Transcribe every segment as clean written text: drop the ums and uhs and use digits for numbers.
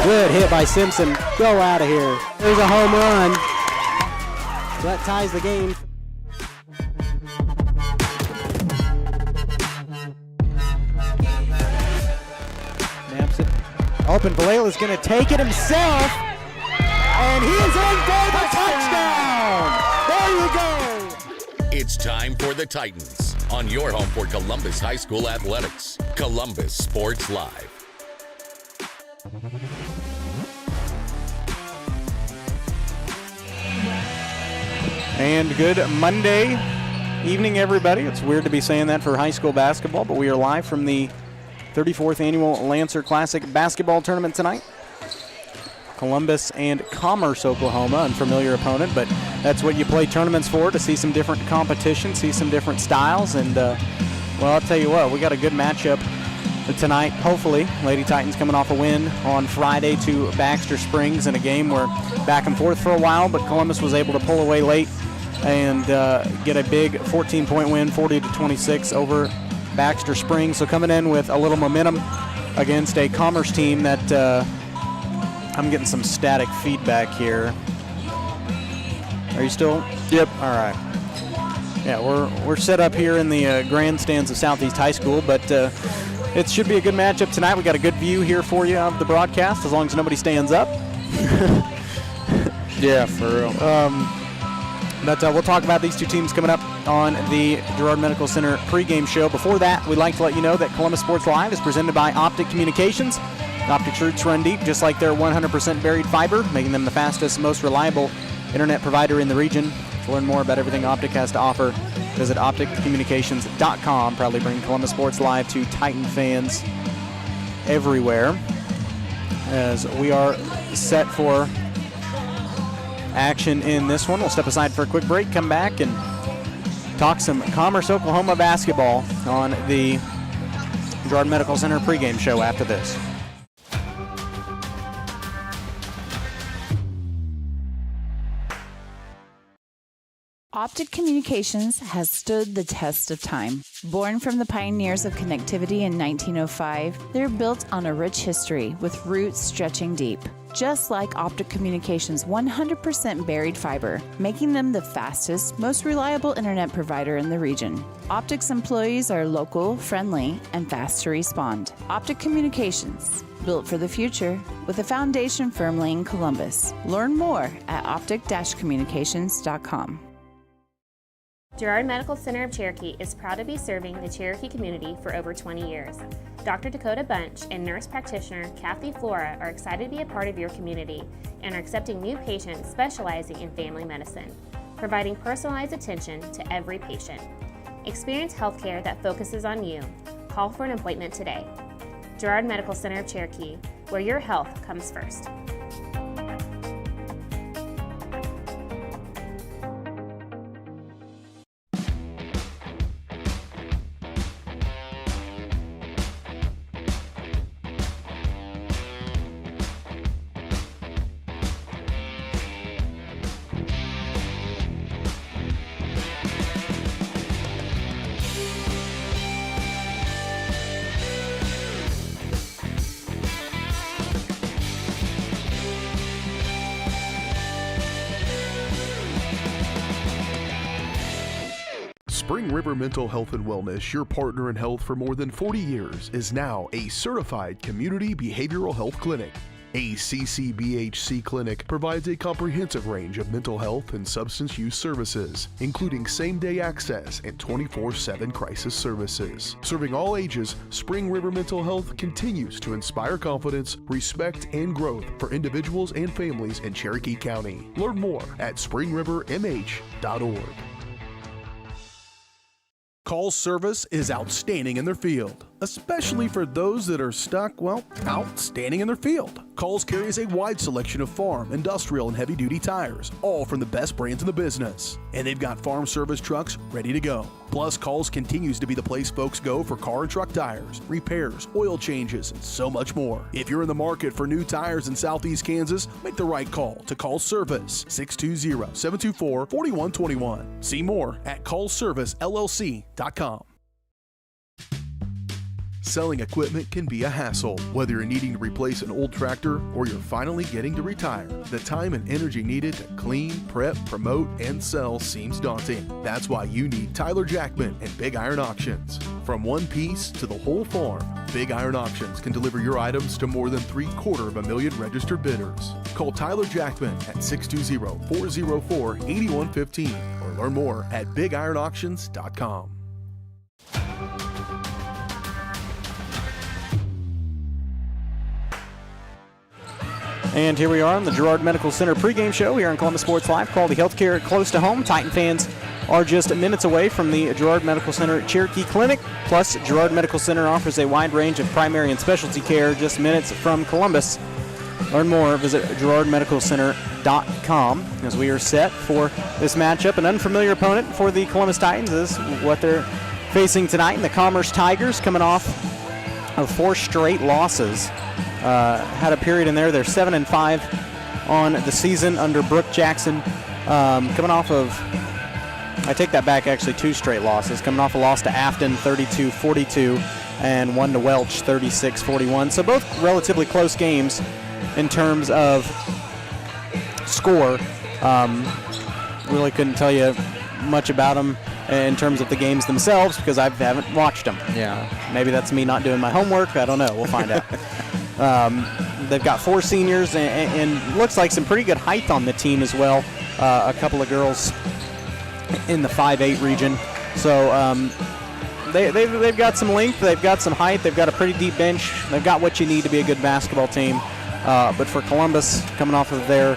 Good hit by Simpson. Go out of here. There's a home run. That ties the game. Naps it. Open. Valela's going to take it himself. And he is in for the touchdown. There you go. It's time for the Titans on your home for Columbus High School athletics. Columbus Sports Live. And good Monday evening, everybody. It's weird to be saying that for high school basketball, but we are live from the 34th Annual Lancer Classic Basketball Tournament tonight. Columbus and Commerce, Oklahoma, unfamiliar opponent, but that's what you play tournaments for, to see some different competition, see some different styles, and, well, I'll tell you what, we got a good matchup tonight, hopefully. Lady Titans coming off a win on Friday to Baxter Springs in a game where back and forth for a while, but Columbus was able to pull away late and get a big 14-point win, 40-26 over Baxter Springs. So coming in with a little momentum against a Commerce team that I'm getting some static feedback here. Are you still? Yep. All right. Yeah, we're set up here in the grandstands of Southeast High School, but it should be a good matchup tonight. We got a good view here for you of the broadcast, as long as nobody stands up. Yeah, for real. But we'll talk about these two teams coming up on the Girard Medical Center pregame show. Before that, we'd like to let you know that Columbus Sports Live is presented by Optic Communications. Optic's roots run deep, just like their 100% buried fiber, making them the fastest, most reliable internet provider in the region. To learn more about everything Optic has to offer, visit opticcommunications.com. Proudly bring Columbus Sports Live to Titan fans everywhere, as we are set for action in this one. We'll step aside for a quick break, come back, and talk some Commerce, Oklahoma basketball on the Girard Medical Center pregame show after this. Optic Communications has stood the test of time. Born from the pioneers of connectivity in 1905, they're built on a rich history with roots stretching deep. Just like Optic Communications' 100% buried fiber, making them the fastest, most reliable internet provider in the region. Optic's employees are local, friendly, and fast to respond. Optic Communications, built for the future, with a foundation firmly in Columbus. Learn more at optic-communications.com. Girard Medical Center of Cherokee is proud to be serving the Cherokee community for over 20 years. Dr. Dakota Bunch and nurse practitioner Kathy Flora are excited to be a part of your community and are accepting new patients specializing in family medicine, providing personalized attention to every patient. Experience healthcare that focuses on you. Call for an appointment today. Girard Medical Center of Cherokee, where your health comes first. Spring River Mental Health and Wellness, your partner in health for more than 40 years, is now a certified community behavioral health clinic. A CCBHC clinic provides a comprehensive range of mental health and substance use services, including same-day access and 24/7 crisis services. Serving all ages, Spring River Mental Health continues to inspire confidence, respect, and growth for individuals and families in Cherokee County. Learn more at springrivermh.org. Call service is outstanding in their field, especially for those that are stuck, outstanding in their field. Calls carries a wide selection of farm, industrial, and heavy-duty tires, all from the best brands in the business. And they've got farm service trucks ready to go. Plus, Calls continues to be the place folks go for car and truck tires, repairs, oil changes, and so much more. If you're in the market for new tires in Southeast Kansas, make the right call to Call Service, 620-724-4121. See more at callservicellc.com. Selling equipment can be a hassle. Whether you're needing to replace an old tractor or you're finally getting to retire, the time and energy needed to clean, prep, promote, and sell seems daunting. That's why you need Tyler Jackman and Big Iron Auctions. From one piece to the whole farm, Big Iron Auctions can deliver your items to more than 750,000 registered bidders. Call Tyler Jackman at 620-404-8115 or learn more at BigIronAuctions.com. And here we are on the Girard Medical Center pregame show here on Columbus Sports Live. Quality healthcare close to home. Titan fans are just minutes away from the Girard Medical Center Cherokee Clinic. Plus, Girard Medical Center offers a wide range of primary and specialty care just minutes from Columbus. Learn more, visit GirardMedicalCenter.com as we are set for this matchup. An unfamiliar opponent for the Columbus Titans is what they're facing tonight. And the Commerce Tigers coming off of 4 straight losses. Had a period in there. They're 7-5 on the season under Brooke Jackson. Coming off of, I take that back, actually 2 straight losses. Coming off a loss to Afton, 32-42, and one to Welch, 36-41. So both relatively close games in terms of score. Really couldn't tell you much about them in terms of the games themselves because I haven't watched them. Yeah. Maybe that's me not doing my homework. I don't know. We'll find out. They've got 4 seniors and looks like some pretty good height on the team as well. A couple of girls in the 5'8" region. So they've got some length. They've got some height. They've got a pretty deep bench. They've got what you need to be a good basketball team. But for Columbus, coming off of their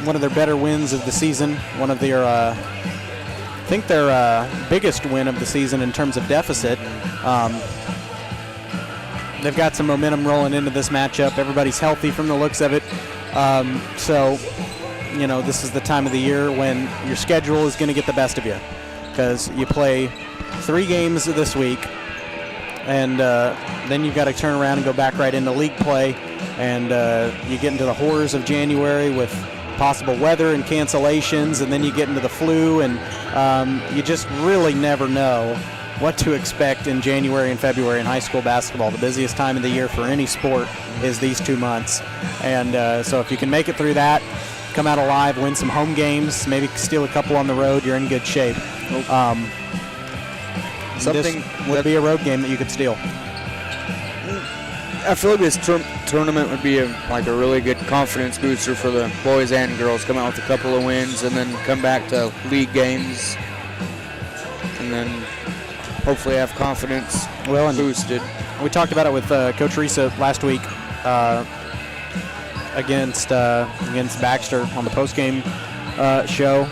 one of their better wins of the season, one of their I think their biggest win of the season in terms of deficit. They've got some momentum rolling into this matchup. Everybody's healthy from the looks of it. So, you know, this is the time of the year when your schedule is going to get the best of you because you play 3 games this week, and then you've got to turn around and go back right into league play, and you get into the horrors of January with possible weather and cancellations, and then you get into the flu, and you just really never know what to expect in January and February in high school basketball. The busiest time of the year for any sport is these 2 months. And so if you can make it through that, come out alive, win some home games, maybe steal a couple on the road, you're in good shape. Something would be a road game that you could steal. I feel like this tournament would be a really good confidence booster for the boys and girls. Come out with a couple of wins and then come back to league games and then hopefully have confidence boosted. We talked about it with Coach Risa last week against Baxter on the postgame show.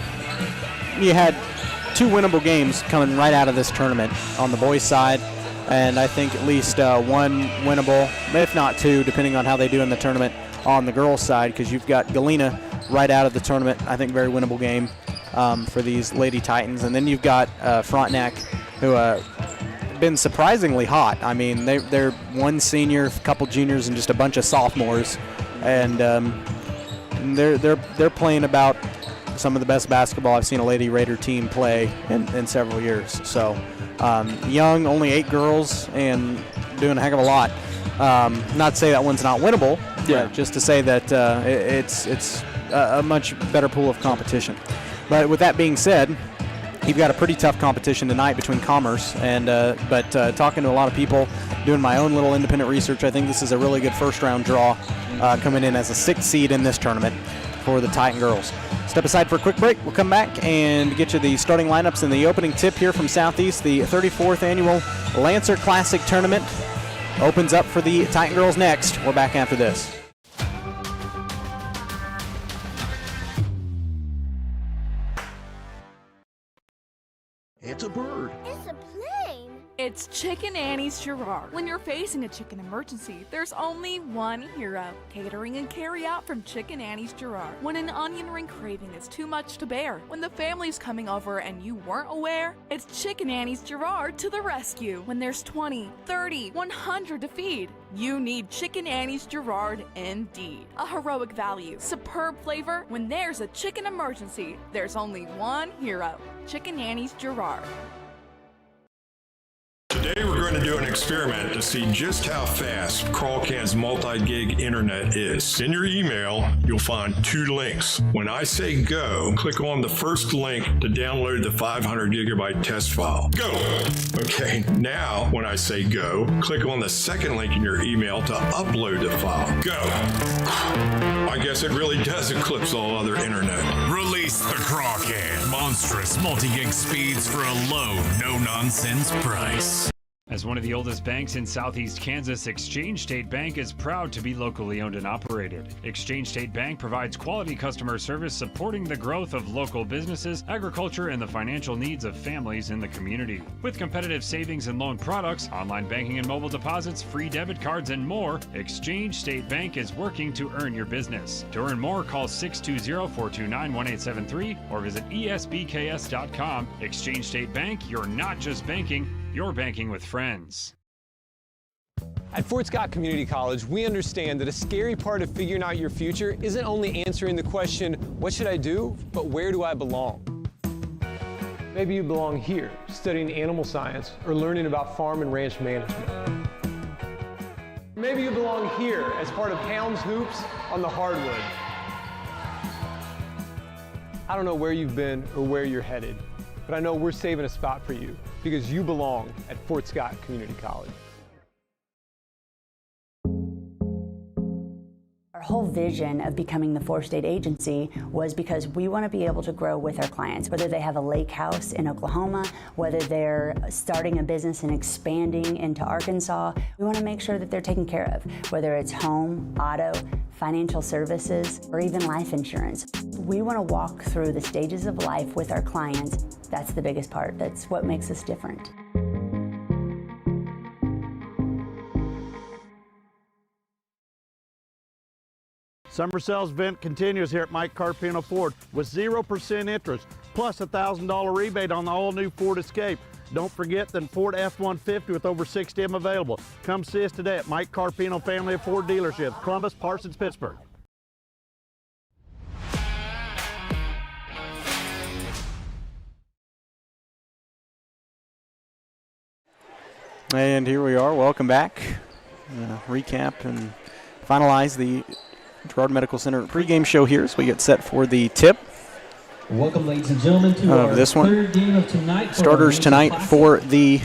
You had 2 winnable games coming right out of this tournament on the boys' side, and I think at least 1 winnable, if not 2, depending on how they do in the tournament on the girls' side, because you've got Galena right out of the tournament. I think very winnable game for these Lady Titans. And then you've got Frontenac, who been surprisingly hot. I mean, they're 1 senior, a couple juniors, and just a bunch of sophomores, and they're playing about some of the best basketball I've seen a Lady Raider team play in several years. So young, only 8 girls, and doing a heck of a lot. Not to say that one's not winnable, but just to say that it's a much better pool of competition. But with that being said, you've got a pretty tough competition tonight between Commerce, and but talking to a lot of people, doing my own little independent research, I think this is a really good first-round draw coming in as a 6th seed in this tournament for the Titan girls. Step aside for a quick break. We'll come back and get you the starting lineups and the opening tip here from Southeast. The 34th annual Lancer Classic Tournament opens up for the Titan girls next. We're back after this. It's a bird. It's a plane. It's Chicken Annie's Girard. When you're facing a chicken emergency, there's only one hero. Catering and carry out from Chicken Annie's Girard. When an onion ring craving is too much to bear, when the family's coming over and you weren't aware, it's Chicken Annie's Girard to the rescue. When there's 20, 30, 100 to feed, you need Chicken Annie's Girard indeed. A heroic value, superb flavor. When there's a chicken emergency, there's only one hero. Chicken Annie's Girard. Today we're going to do an experiment to see just how fast Crawlcan's multi-gig internet is. In your email, you'll find 2 links. When I say go, click on the first link to download the 500 gigabyte test file. Go! Okay, now when I say go, click on the second link in your email to upload the file. Go! I guess it really does eclipse all other internet. Release the Crawcan. Monstrous multi-gig speeds for a low, no-nonsense price. As one of the oldest banks in Southeast Kansas, Exchange State Bank is proud to be locally owned and operated. Exchange State Bank provides quality customer service supporting the growth of local businesses, agriculture, and the financial needs of families in the community. With competitive savings and loan products, online banking and mobile deposits, free debit cards, and more, Exchange State Bank is working to earn your business. To earn more, call 620-429-1873 or visit esbks.com. Exchange State Bank, you're not just banking, you're banking with friends. At Fort Scott Community College, we understand that a scary part of figuring out your future isn't only answering the question, what should I do, but where do I belong? Maybe you belong here, studying animal science or learning about farm and ranch management. Maybe you belong here as part of Hounds Hoops on the hardwood. I don't know where you've been or where you're headed, but I know we're saving a spot for you because you belong at Fort Scott Community College. Our whole vision of becoming the four-state agency was because we want to be able to grow with our clients, whether they have a lake house in Oklahoma, whether they're starting a business and expanding into Arkansas. We want to make sure that they're taken care of, whether it's home, auto, financial services, or even life insurance. We want to walk through the stages of life with our clients. That's the biggest part. That's what makes us different. Summer sales event continues here at Mike Carpino Ford with 0% interest, plus a $1,000 rebate on the all-new Ford Escape. Don't forget the Ford F-150 with over 60 of them available. Come see us today at Mike Carpino Family of Ford Dealerships, Columbus, Parsons, Pittsburgh. And here we are. Welcome back. Recap and finalize the Girard Medical Center pregame show here as we get set for the tip. Welcome, ladies and gentlemen, to our this one. third game of tonight. Starters tonight for the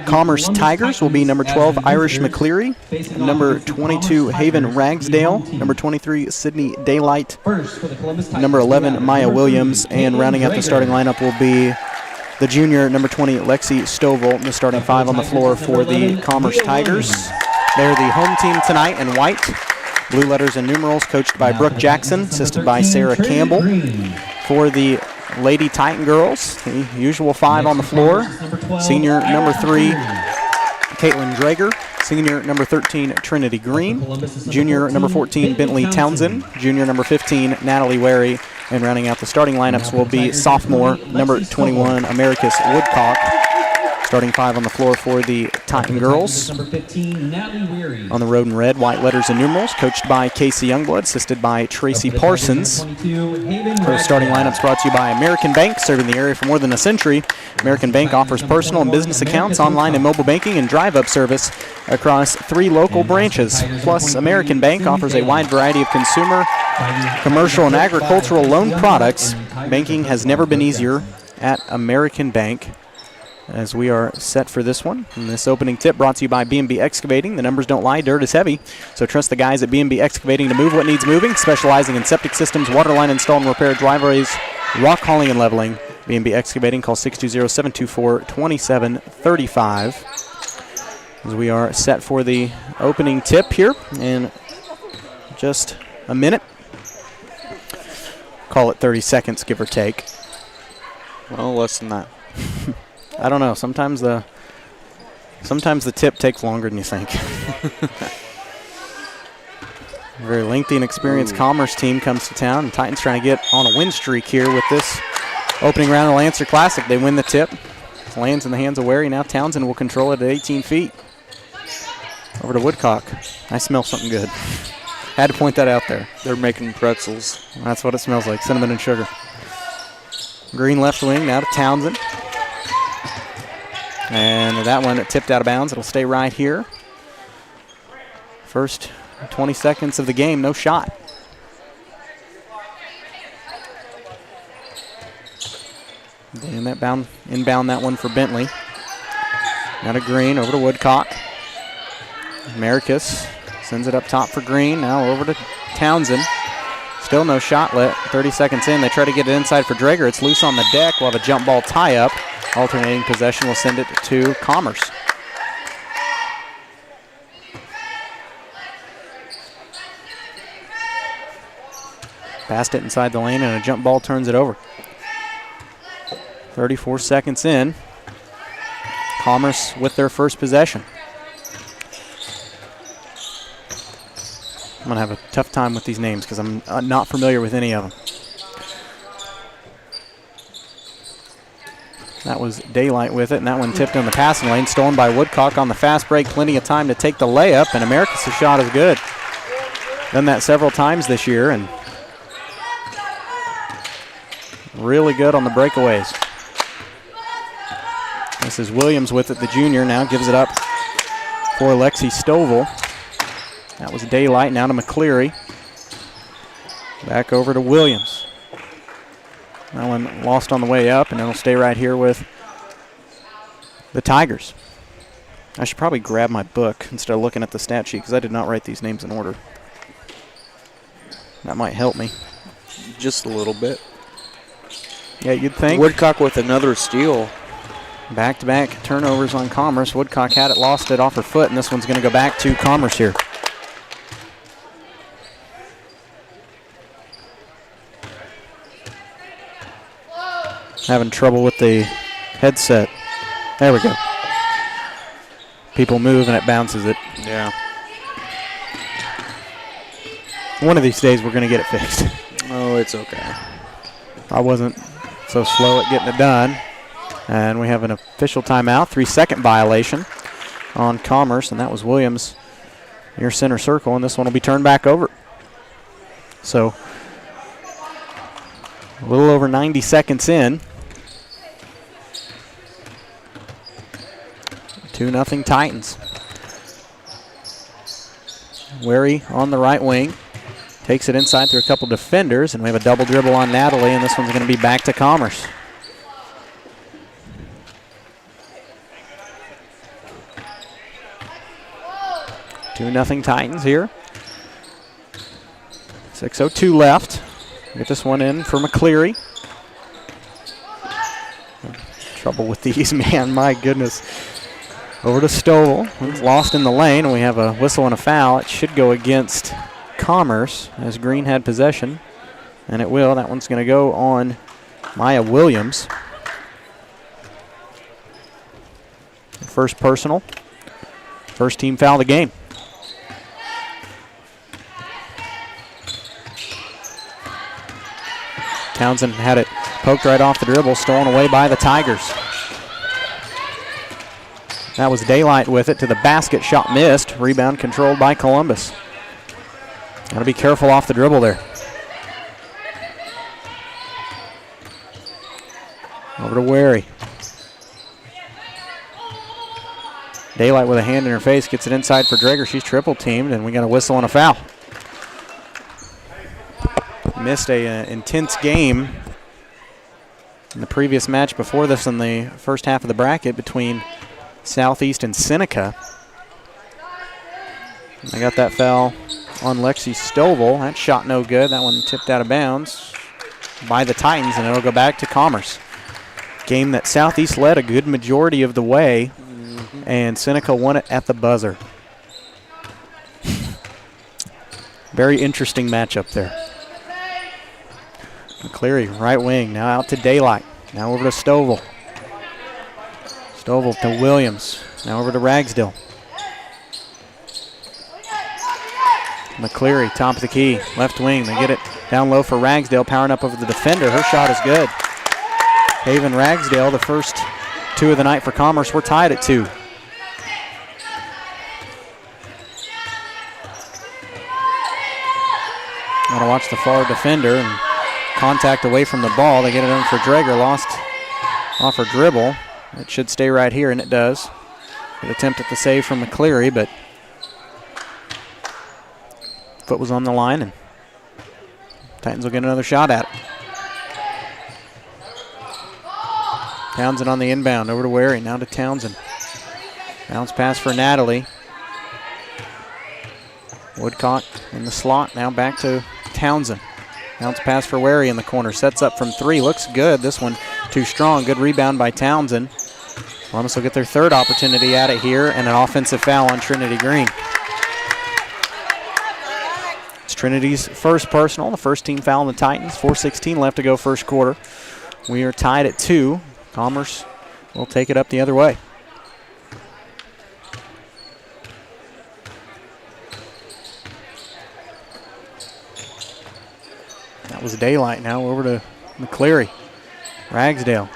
Commerce Tigers will be number 12, Irish McCleary, number 22, Haven Ragsdale, number 23, Sydney Daylight, number 11, Maya Williams, and rounding out the starting lineup will be the junior, number 20, Lexi Stovall, the starting 5 on the floor for the Commerce Tigers. They're the home team tonight in white. Blue letters and numerals, coached by Brooke Jackson, assisted by Sarah Campbell. For the Lady Titan girls, the usual 5 on the floor. Senior number 3, Caitlin Drager. Senior number 13, Trinity Green. Junior number 14, Bentley Townsend. Junior number 15, Natalie Wary. And rounding out the starting lineups will be sophomore number 21, Americus Woodcock. Starting 5 on the floor for the Titan girls. On the road in red, white letters and numerals, coached by Casey Youngblood, assisted by Tracy Parsons. Those starting lineups brought to you by American Bank, serving the area for more than a century. American Bank offers personal and business accounts, online and mobile banking, and drive-up service across 3 local branches. Plus, American Bank offers a wide variety of consumer, commercial, and agricultural loan products. Banking has never been easier at American Bank. As we are set for this one. And this opening tip brought to you by B&B Excavating. The numbers don't lie, dirt is heavy. So trust the guys at B&B Excavating to move what needs moving, specializing in septic systems, water line install and repair, driveways, rock hauling and leveling. B&B Excavating, call 620-724-2735. As we are set for the opening tip here in just a minute. Call it 30 seconds, give or take. Well, less than that. I don't know. Sometimes the tip takes longer than you think. Very lengthy and experienced Commerce team comes to town. And Titans trying to get on a win streak here with this opening round of the Lancer Classic. They win the tip. It lands in the hands of Wary. Now Townsend will control it at 18 feet. Over to Woodcock. I smell something good. Had to point that out there. They're making pretzels. That's what it smells like, cinnamon and sugar. Green left wing now to Townsend. And that one tipped out of bounds. It'll stay right here. First 20 seconds of the game, no shot. And that inbound that one for Bentley. Now to Green, over to Woodcock. Maricus sends it up top for Green. Now over to Townsend. Still no shot lit. 30 seconds in. They try to get it inside for Drager. It's loose on the deck. We'll have a jump ball tie-up. Alternating possession will send it to Commerce. Passed it inside the lane, and a jump ball turns it over. 34 seconds in. Commerce with their first possession. I'm going to have a tough time with these names because I'm not familiar with any of them. That was Daylight with it, and that one tipped in the passing lane. Stolen by Woodcock on the fast break. Plenty of time to take the layup, and Americus' shot is good. Done that several times this year, and really good on the breakaways. This is Williams with it, the junior. Now gives it up for Lexi Stovall. That was Daylight. Now to McCleary. Back over to Williams. That one lost on the way up, and it'll stay right here with the Tigers. I should probably grab my book instead of looking at the stat sheet because I did not write these names in order. That might help me. Just a little bit. Yeah, you'd think. Woodcock with another steal. Back-to-back turnovers on Commerce. Woodcock had it, lost it off her foot, and this one's going to go back to Commerce here. Having trouble with the headset. There we go. People move and it bounces it. Yeah. One of these days we're going to get it fixed. Oh, it's okay. I wasn't so slow at getting it done. And we have an official timeout, 3-second violation on Commerce, and that was Williams near center circle, and this one will be turned back over. So a little over 90 seconds in. 2-0 Titans. Wary on the right wing. Takes it inside through a couple defenders, and we have a double dribble on Natalie, and this one's going to be back to Commerce. Nothing Titans here. 6:02 left. Get this one in for McCleary. Trouble with these, man. My goodness. Over to Stovall. It's lost in the lane, and we have a whistle and a foul. It should go against Commerce as Green had possession, and it will. That one's going to go on Maya Williams. First personal. First team foul of the game. Townsend had it poked right off the dribble, stolen away by the Tigers. That was Daylight with it to the basket, shot missed. Rebound controlled by Columbus. Got to be careful off the dribble there. Over to Wary. Daylight with a hand in her face, gets it inside for Drager. She's triple teamed, and we got a whistle and a foul. Missed a intense game in the previous match before this in the first half of the bracket between Southeast and Seneca. I got that foul on Lexi Stovall. That shot no good. That one tipped out of bounds by the Titans, and it'll go back to Commerce. Game that Southeast led a good majority of the way, and Seneca won it at the buzzer. Very interesting matchup there. McCleary, right wing, now out to Daylight. Now over to Stovall. Stovall to Williams. Now over to Ragsdale. McCleary, top of the key, left wing. They get it down low for Ragsdale, powering up over the defender. Her shot is good. Haven Ragsdale, the first two of the night for Commerce. We're tied at 2. Gotta watch the far defender, and contact away from the ball. They get it in for Drager, lost off her dribble. It should stay right here, and it does. Good attempt at the save from McCleary, but foot was on the line, and Titans will get another shot at it. Townsend on the inbound, over to Wary, now to Townsend. Bounce pass for Natalie. Woodcock in the slot, now back to Townsend. Bounce pass for Wary in the corner, sets up from 3, looks good. This one too strong, good rebound by Townsend. Columbus will get their third opportunity at it here, and an offensive foul on Trinity Green. It's Trinity's first personal, the first team foul on the Titans. 4:16 left to go first quarter. We are tied at 2. Commerce will take it up the other way. That was Daylight. Now over to McCleary. Ragsdale.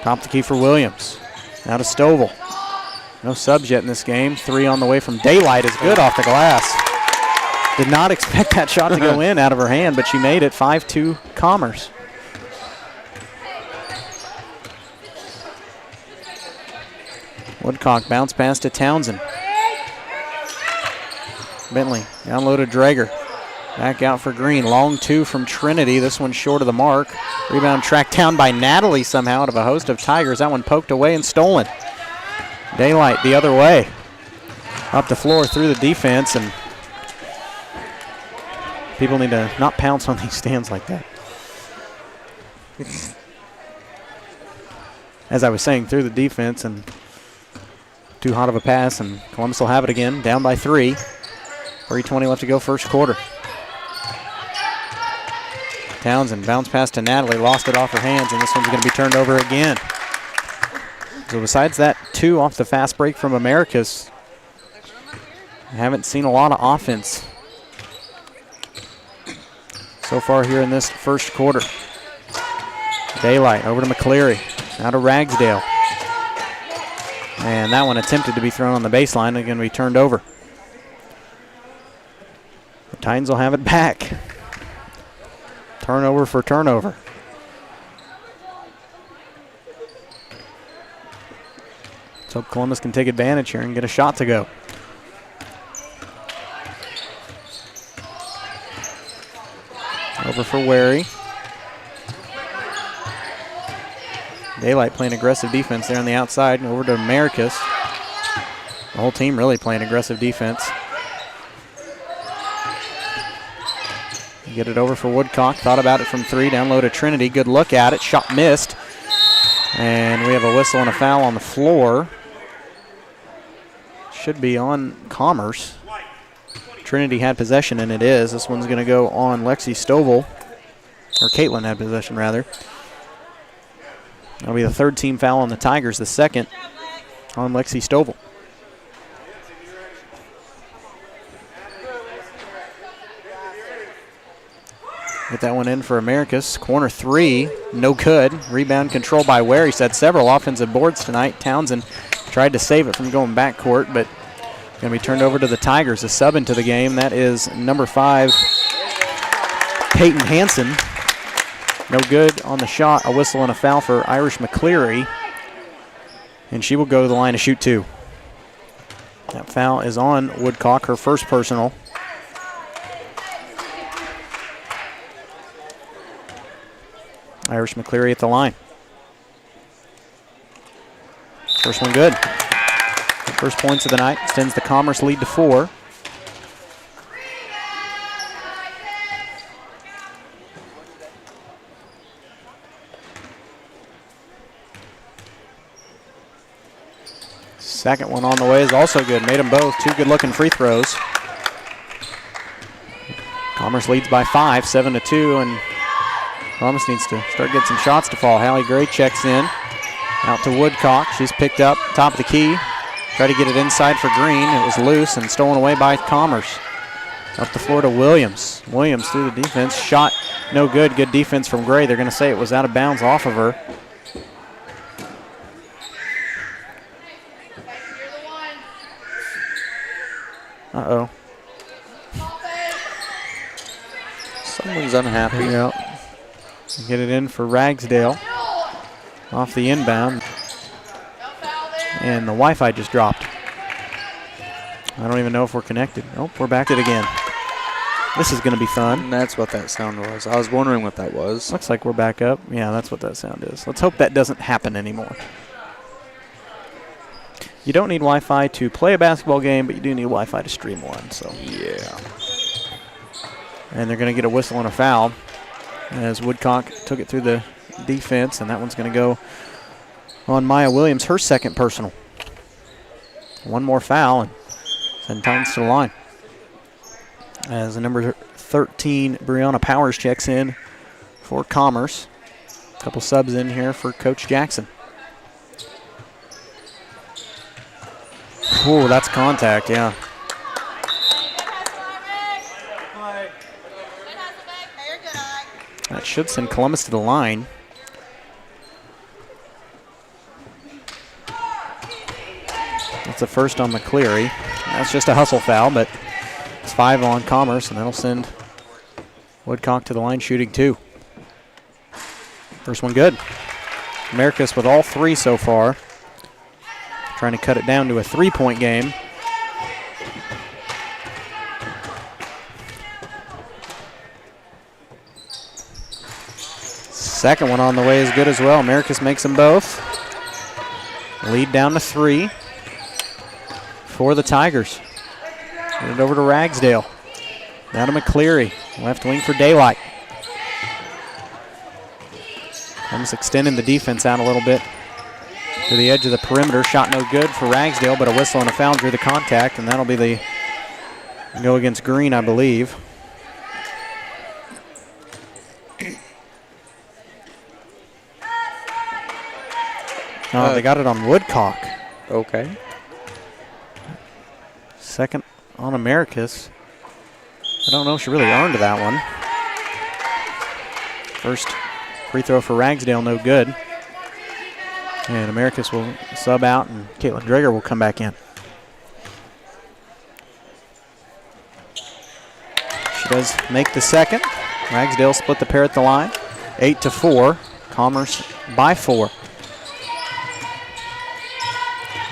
Top the key for Williams. Now to Stovall. No subs yet in this game. 3 on the way from Daylight is good off the glass. Did not expect that shot to go in out of her hand, but she made it. 5-2 Commerce. Woodcock bounce pass to Townsend. Bentley down low to Drager. Back out for Green. Long 2 from Trinity. This one short of the mark. Rebound tracked down by Natalie somehow out of a host of Tigers. That one poked away and stolen. Daylight the other way. Up the floor through the defense, and people need to not pounce on these stands like that. As I was saying, through the defense, and too hot of a pass, and Columbus will have it again, down by 3. 3:20 left to go first quarter. Townsend bounce pass to Natalie, lost it off her hands, and this one's going to be turned over again. So besides that 2 off the fast break from Americas, I haven't seen a lot of offense so far here in this first quarter. Daylight over to McCleary, now to Ragsdale. And that one attempted to be thrown on the baseline and going to be turned over. The Titans will have it back. Turnover for turnover. So Columbus can take advantage here and get a shot to go. Over for Wary. Daylight playing aggressive defense there on the outside, and over to Americas. The whole team really playing aggressive defense. Get it over for Woodcock. Thought about it from 3. Down low to Trinity. Good look at it. Shot missed. And we have a whistle and a foul on the floor. Should be on Commerce. Trinity had possession, and it is. This one's going to go on Lexi Stovall. Or Caitlin had possession, rather. That'll be the 3rd team foul on the Tigers. The 2nd on Lexi Stovall. Get that one in for Americas. Corner 3, no good. Rebound control by Ware. He's had several offensive boards tonight. Townsend tried to save it from going backcourt, but going to be turned over to the Tigers. A sub into the game. That is number 5, Peyton Hansen. No good on the shot. A whistle and a foul for Irish McCleary. And she will go to the line to shoot 2. That foul is on Woodcock, her first personal. Irish McCleary at the line. First one good. First points of the night extends the Commerce lead to 4. Second one on the way is also good. Made them both. 2 good-looking free throws. Commerce leads by 5, 7-2, and Columbus needs to start getting some shots to fall. Hallie Gray checks in. Out to Woodcock. She's picked up top of the key. Tried to get it inside for Green. It was loose and stolen away by Commerce. Up the floor to Williams. Williams through the defense. Shot no good. Good defense from Gray. They're going to say it was out of bounds off of her. Uh-oh. Someone's unhappy. Yep. Get it in for Ragsdale. Off the inbound. And the Wi-Fi just dropped. I don't even know if we're connected. Oh, we're back at it again. This is going to be fun. And that's what that sound was. I was wondering what that was. Looks like we're back up. Yeah, that's what that sound is. Let's hope that doesn't happen anymore. You don't need Wi-Fi to play a basketball game, but you do need Wi-Fi to stream one. So yeah. And they're going to get a whistle and a foul as Woodcock took it through the defense, and that one's going to go on Maya Williams, her second personal. One more foul, and send Titans to the line. As the number 13, Brianna Powers, checks in for Commerce. A couple subs in here for Coach Jackson. Ooh, that's contact, yeah. That should send Columbus to the line. That's the first on McCleary. That's just a hustle foul, but it's 5 on Commerce, and that'll send Woodcock to the line shooting 2. First one good. Americus with all 3 so far. Trying to cut it down to a 3-point game. Second one on the way is good as well. Americus makes them both. Lead down to 3 for the Tigers. Get it over to Ragsdale. Down to McCleary. Left wing for Daylight. Almost extending the defense out a little bit to the edge of the perimeter. Shot no good for Ragsdale, but a whistle and a foul drew the contact, and that'll be the go against Green, I believe. Oh, they got it on Woodcock. Okay. Second on Americus. I don't know if she really earned that one. First free throw for Ragsdale, no good. And Americus will sub out, and Caitlin Drager will come back in. She does make the second. Ragsdale split the pair at the line. 8-4. Commerce by 4.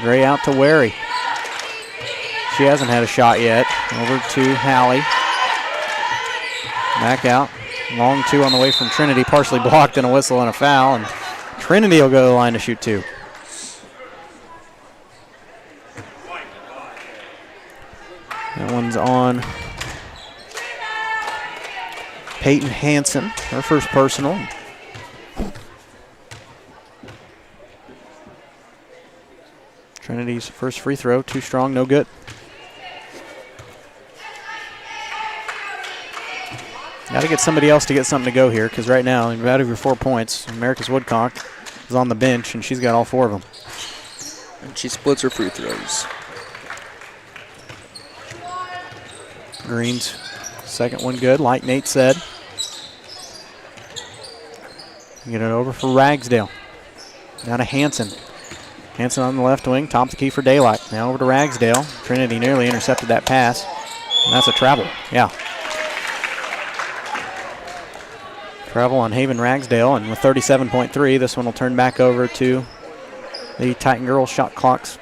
Gray out to Wary. She hasn't had a shot yet. Over to Hallie. Back out. Long 2 on the way from Trinity. Partially blocked and a whistle and a foul. And Trinity will go to the line to shoot 2. That one's on Peyton Hansen, her first personal. Trinity's first free throw, too strong, no good. Got to get somebody else to get something to go here, because right now, out of your 4 points, Americus Woodcock is on the bench, and she's got all 4 of them. And she splits her free throws. Green's second one good, like Nate said. Get it over for Ragsdale. Down to Hansen. Hansen on the left wing, top the key for Daylight. Now over to Ragsdale. Trinity nearly intercepted that pass. And that's a travel, yeah. Travel on Haven Ragsdale, and with 37.3, this one will turn back over to the Titan girls. Shot clock's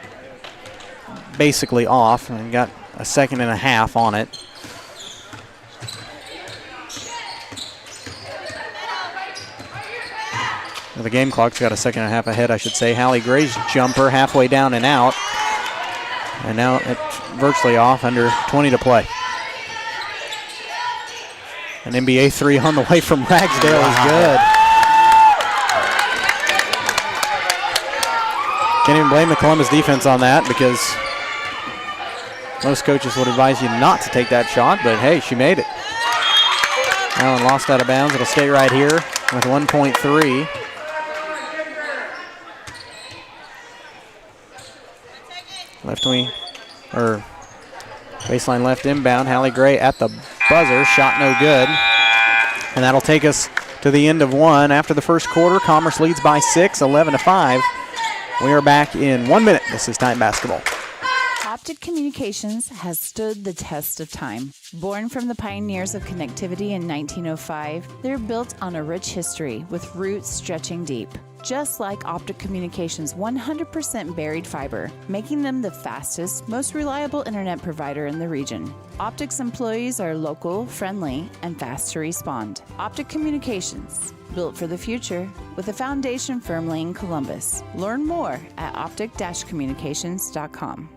basically off, and got a second and a half on it. Well, the game clock's got a second and a half ahead, I should say. Hallie Gray's jumper halfway down and out. And now it's virtually off, under 20 to play. An NBA 3 on the way from Ragsdale is good. Can't even blame the Columbus defense on that, because most coaches would advise you not to take that shot, but hey, she made it. Allen lost out of bounds. It'll stay right here with 1.3. Left wing, or baseline left inbound. Hallie Gray at the buzzer, shot no good. And that'll take us to the end of 1. After the first quarter, Commerce leads by 6, 11-5. We are back in 1 minute. This is Titan Basketball. Optic Communications has stood the test of time. Born from the pioneers of connectivity in 1905, they're built on a rich history with roots stretching deep. Just like Optic Communications' 100% buried fiber, making them the fastest, most reliable internet provider in the region. Optic's employees are local, friendly, and fast to respond. Optic Communications, built for the future, with a foundation firmly in Columbus. Learn more at optic-communications.com.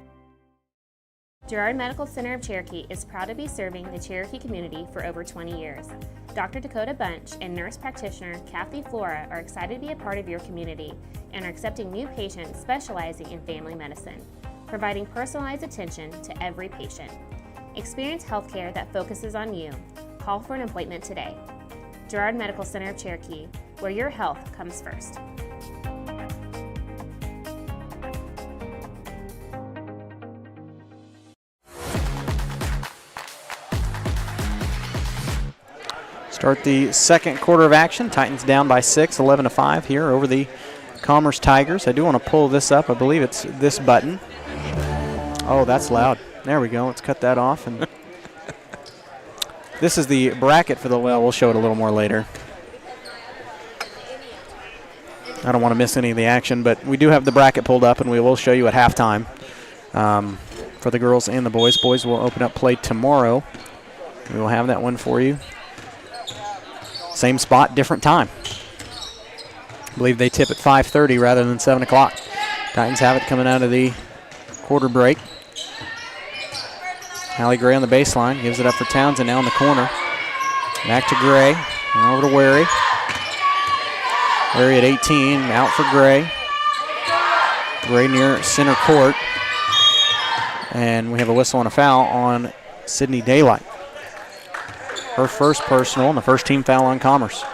Girard Medical Center of Cherokee is proud to be serving the Cherokee community for over 20 years. Dr. Dakota Bunch and nurse practitioner Kathy Flora are excited to be a part of your community and are accepting new patients specializing in family medicine, providing personalized attention to every patient. Experience healthcare that focuses on you. Call for an appointment today. Girard Medical Center of Cherokee, where your health comes first. Start the second quarter of action. Titans down by 6, 11-5 here over the Commerce Tigers. I do want to pull this up. I believe it's this button. Oh, that's loud. There we go. Let's cut that off. And this is the bracket for the, well, we'll show it a little more later. I don't want to miss any of the action, but we do have the bracket pulled up, and we will show you at halftime for the girls and the boys. Boys will open up play tomorrow. We will have that one for you. Same spot, different time. I believe they tip at 5:30 rather than 7 o'clock. Titans have it coming out of the quarter break. Hallie Gray on the baseline, gives it up for Townsend now in the corner. Back to Gray, and over to Wary. Wary at 18, out for Gray. Gray near center court. And we have a whistle and a foul on Sydney Daylight. Her first personal and the first team foul on Commerce.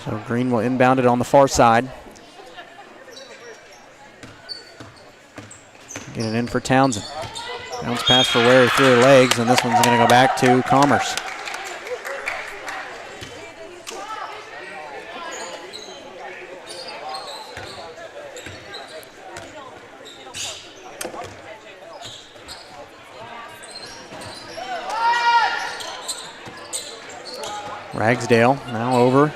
So Green will inbound it on the far side. Get it in for Townsend. Bounce pass for Wary through her legs, and this one's going to go back to Commerce. Ragsdale now over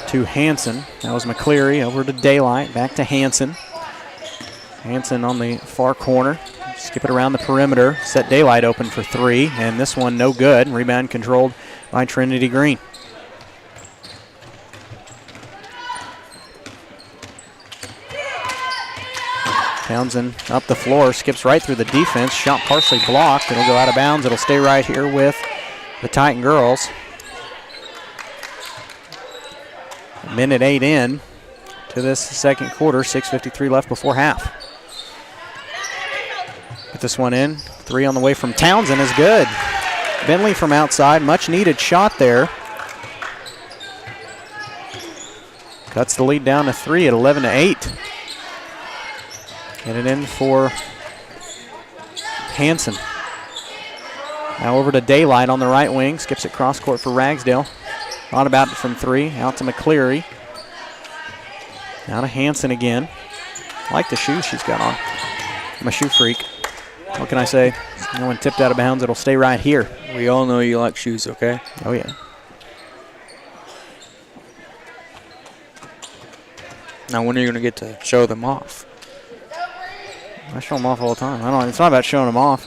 to Hanson. That was McCleary over to Daylight. Back to Hanson. Hanson on the far corner. Skip it around the perimeter. Set Daylight open for three. And this one no good. Rebound controlled by Trinity Green. Townsend up the floor. Skips right through the defense. Shot partially blocked. It'll go out of bounds. It'll stay right here with the Titan girls. Minute 8 in to this second quarter, 6:53 left before half. Get this one in. Three on the way from Townsend is good. Bentley from outside, much needed shot there. Cuts the lead down to 3 at 11-8. Get it in for Hanson. Now over to Daylight on the right wing. Skips it cross court for Ragsdale. Thought about it from three. Out to McCleary. Now to Hanson again. I like the shoes she's got on. I'm a shoe freak. What can I say? No one tipped out of bounds. It'll stay right here. We all know you like shoes, okay? Oh, yeah. Now, when are you going to get to show them off? I show them off all the time. I don't. It's not about showing them off.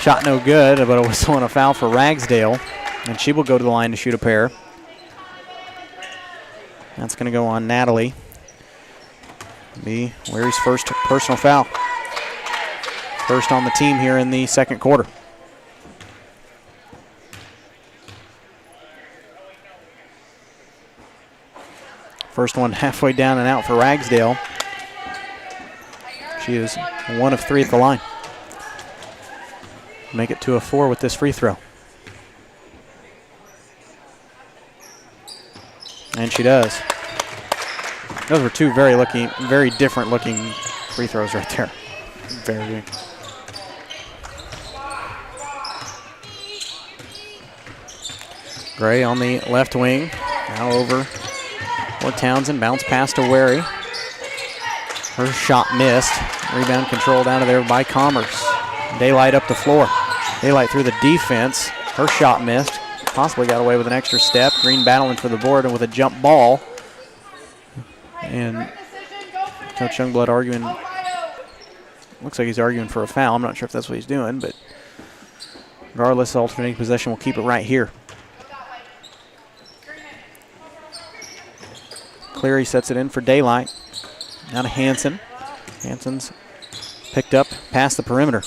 Shot no good, but a whistle and a foul for Ragsdale. And she will go to the line to shoot a pair. That's going to go on Natalie. Be Wary's first personal foul. First on the team here in the second quarter. First one halfway down and out for Ragsdale. She is 1 of 3 at the line. Make it 2 of 4 with this free throw. And she does. Those were two very different looking free throws right there. Very. Gray on the left wing. Now over for Townsend. Bounce pass to Wary. Her shot missed. Rebound controlled out of there by Commerce. Daylight up the floor. Daylight through the defense. Her shot missed. Possibly got away with an extra step. Green battling for the board and with a jump ball. And Coach Youngblood arguing. Looks like he's arguing for a foul. I'm not sure if that's what he's doing, but regardless, alternating possession will keep it right here. Cleary sets it in for Daylight. Now to Hanson. Hanson's picked up past the perimeter.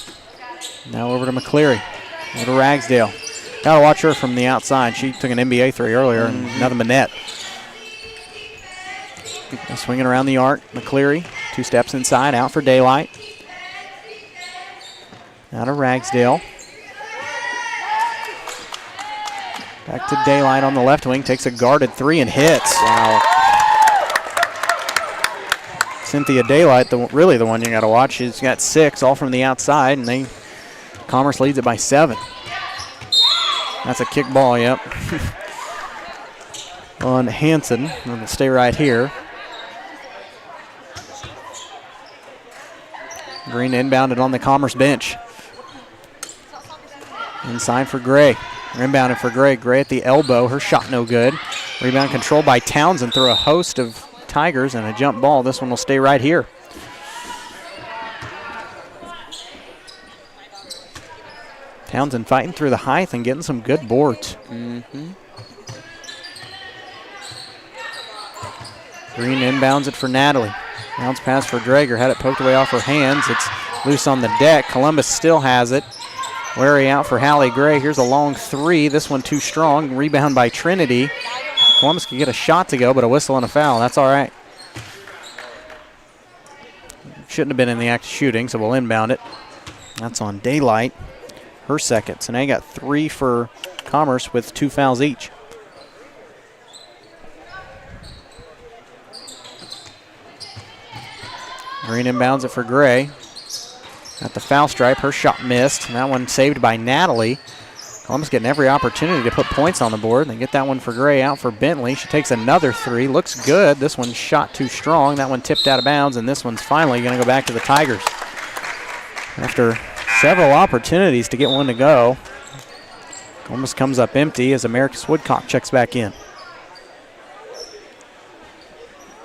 Now over to McCleary. Over to Ragsdale. Got to watch her from the outside. She took an NBA three earlier and nothing but net. Swinging around the arc. McCleary, 2 steps inside, out for Daylight. Now to Ragsdale. Back to Daylight on the left wing. Takes a guarded 3 and hits. Wow. Cynthia Daylight, really the one you got to watch. She's got 6, all from the outside, and Commerce leads it by 7. That's a kick ball, yep. On Hanson. It'll stay right here. Green inbounded on the Commerce bench. Inside for Gray. Inbounded for Gray. Gray at the elbow. Her shot no good. Rebound controlled by Townsend through a host of Tigers and a jump ball. This one will stay right here. Townsend fighting through the height and getting some good boards. Green inbounds it for Natalie. Bounce pass for Drager. Had it poked away off her hands. It's loose on the deck. Columbus still has it. Wary out for Hallie Gray. Here's a long 3. This one too strong. Rebound by Trinity. Columbus can get a shot to go, but a whistle and a foul. That's all right. Shouldn't have been in the act of shooting, so we'll inbound it. That's on Daylight. Her second. So now you got 3 for Commerce with 2 fouls each. Green inbounds it for Gray. At the foul stripe, her shot missed. That one saved by Natalie. Columbus getting every opportunity to put points on the board. They get that one for Gray, out for Bentley. She takes another 3. Looks good. This one shot too strong. That one tipped out of bounds, and this one's finally going to go back to the Tigers. After several opportunities to get one to go, Columbus comes up empty as Americus Woodcock checks back in.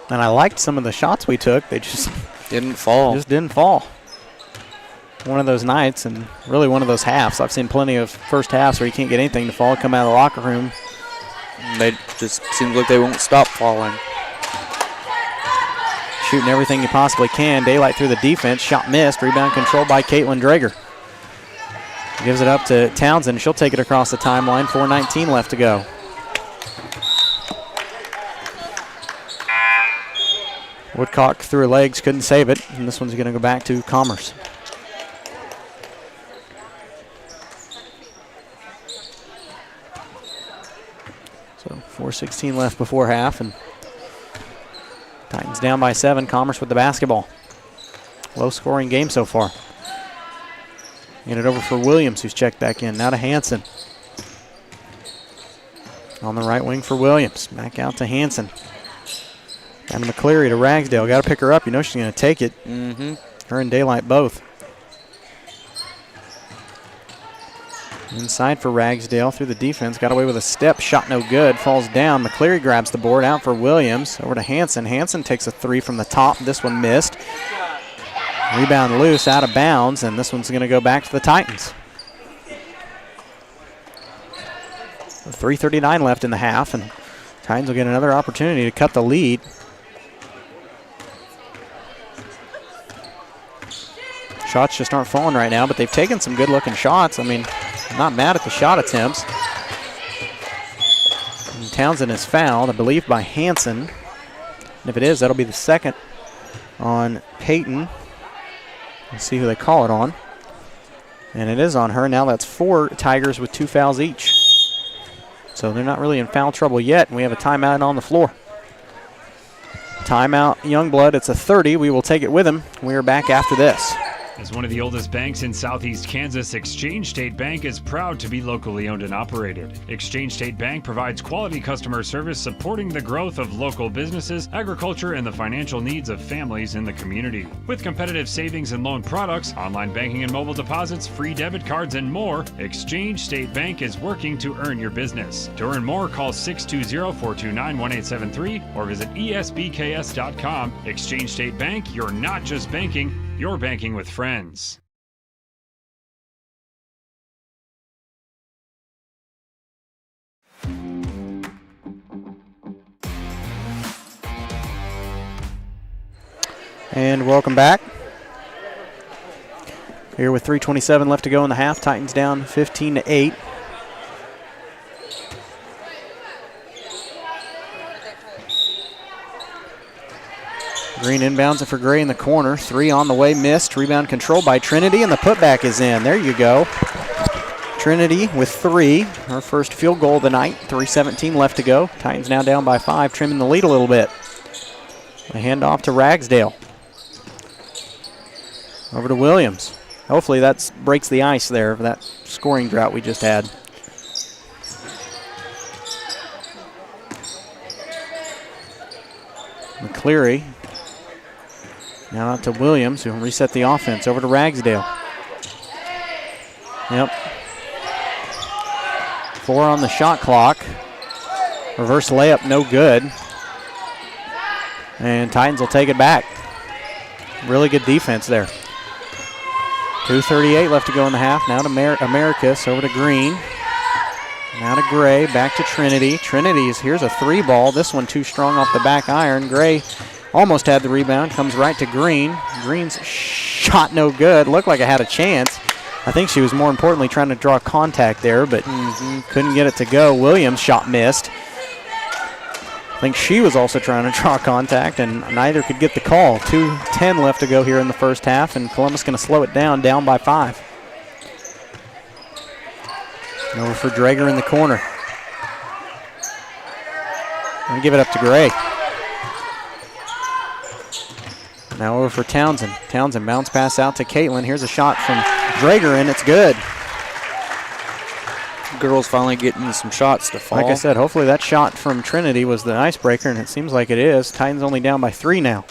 And I liked some of the shots we took. They just didn't fall. Just didn't fall. One of those nights and really one of those halves. I've seen plenty of first halves where you can't get anything to fall, come out of the locker room. They just seems like they won't stop falling. Shooting everything you possibly can. Daylight through the defense. Shot missed. Rebound controlled by Caitlin Drager. Gives it up to Townsend. She'll take it across the timeline. 4:19 left to go. Woodcock through her legs, couldn't save it. And this one's going to go back to Commerce. So 4:16 left before half, and Titans down by 7. Commerce with the basketball. Low-scoring game so far. Hand it over for Williams, who's checked back in. Now to Hanson. On the right wing for Williams. Back out to Hanson. Down to McCleary to Ragsdale. Got to pick her up. You know she's going to take it. Her and Daylight both. Inside for Ragsdale through the defense. Got away with a step. Shot no good. Falls down. McCleary grabs the board. Out for Williams. Over to Hanson. Hanson takes a 3 from the top. This one missed. Rebound loose. Out of bounds. And this one's going to go back to the Titans. 3:39 left in the half. And Titans will get another opportunity to cut the lead. Shots just aren't falling right now, but they've taken some good-looking shots. I mean, I'm not mad at the shot attempts. And Townsend is fouled, I believe, by Hanson. And if it is, that'll be the second on Peyton. Let's see who they call it on. And it is on her. Now that's 4 Tigers with 2 fouls each. So they're not really in foul trouble yet, and we have a timeout on the floor. Timeout, Youngblood. It's a 30. We will take it with him. We are back after this. As one of the oldest banks in Southeast Kansas, Exchange State Bank is proud to be locally owned and operated. Exchange State Bank provides quality customer service supporting the growth of local businesses, agriculture, and the financial needs of families in the community. With competitive savings and loan products, online banking and mobile deposits, free debit cards, and more, Exchange State Bank is working to earn your business. To earn more, call 620-429-1873 or visit esbks.com. Exchange State Bank, you're not just banking, you're banking with friends. And welcome back. Here with 3:27 left to go in the half, Titans down 15-8. Green inbounds it for Gray in the corner. 3 on the way, missed. Rebound controlled by Trinity, and the putback is in. There you go. Trinity with 3, her first field goal of the night. 3:17 left to go. Titans now down by 5, trimming the lead a little bit. A handoff to Ragsdale. Over to Williams. Hopefully that breaks the ice there of that scoring drought we just had. McCleary. Now out to Williams, who will reset the offense. Over to Ragsdale. Yep. 4 on the shot clock. Reverse layup, no good. And Titans will take it back. Really good defense there. 2:38 left to go in the half. Now to Americus, over to Green. Now to Gray, back to Trinity. Here's a 3 ball. This one too strong off the back iron. Gray almost had the rebound, comes right to Green. Green's shot no good. Looked like it had a chance. I think she was more importantly trying to draw contact there, but couldn't get it to go. Williams' shot missed. I think she was also trying to draw contact, and neither could get the call. 2:10 left to go here in the first half, and Columbus going to slow it down by 5. Over for Drager in the corner. And give it up to Gray. Now over for Townsend. Townsend bounce pass out to Caitlin. Here's a shot from Drager, and it's good. Girls finally getting some shots to fall. Like I said, hopefully that shot from Trinity was the icebreaker, and it seems like it is. Titans only down by 3 now.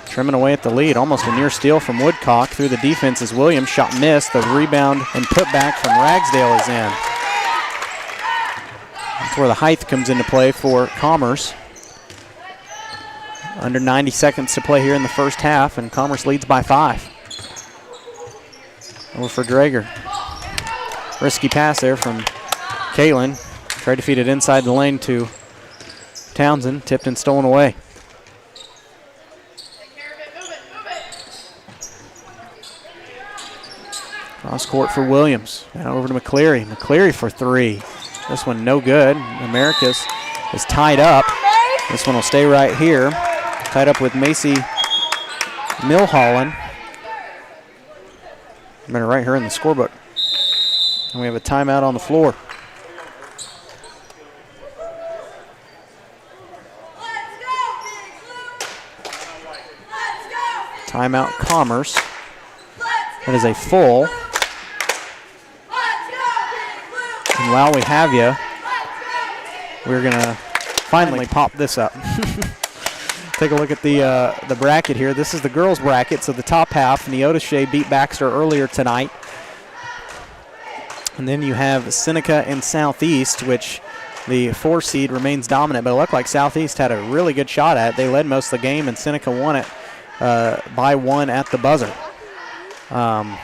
Trimming away at the lead. Almost a near steal from Woodcock. Through the defense is Williams. Shot missed. The rebound and putback from Ragsdale is in. That's where the height comes into play for Commerce. Under 90 seconds to play here in the first half, and Commerce leads by 5. Over for Drager. Risky pass there from Caitlin. Tried to feed it inside the lane to Townsend. Tipped and stolen away. Cross court for Williams. Now over to McCleary. McCleary for 3. This one no good. Americus is tied up. This one will stay right here. Tied up with Macy Milholland. I'm going to write her in the scorebook. And we have a timeout on the floor. Timeout Commerce. That is a full. And while we have you, we're going to finally pop this up. Take a look at the bracket here. This is the girls' bracket, so the top half. Neodesha beat Baxter earlier tonight. And then you have Seneca and Southeast, which the 4 seed remains dominant, but it looked like Southeast had a really good shot at it. They led most of the game, and Seneca won it by 1 at the buzzer. Kind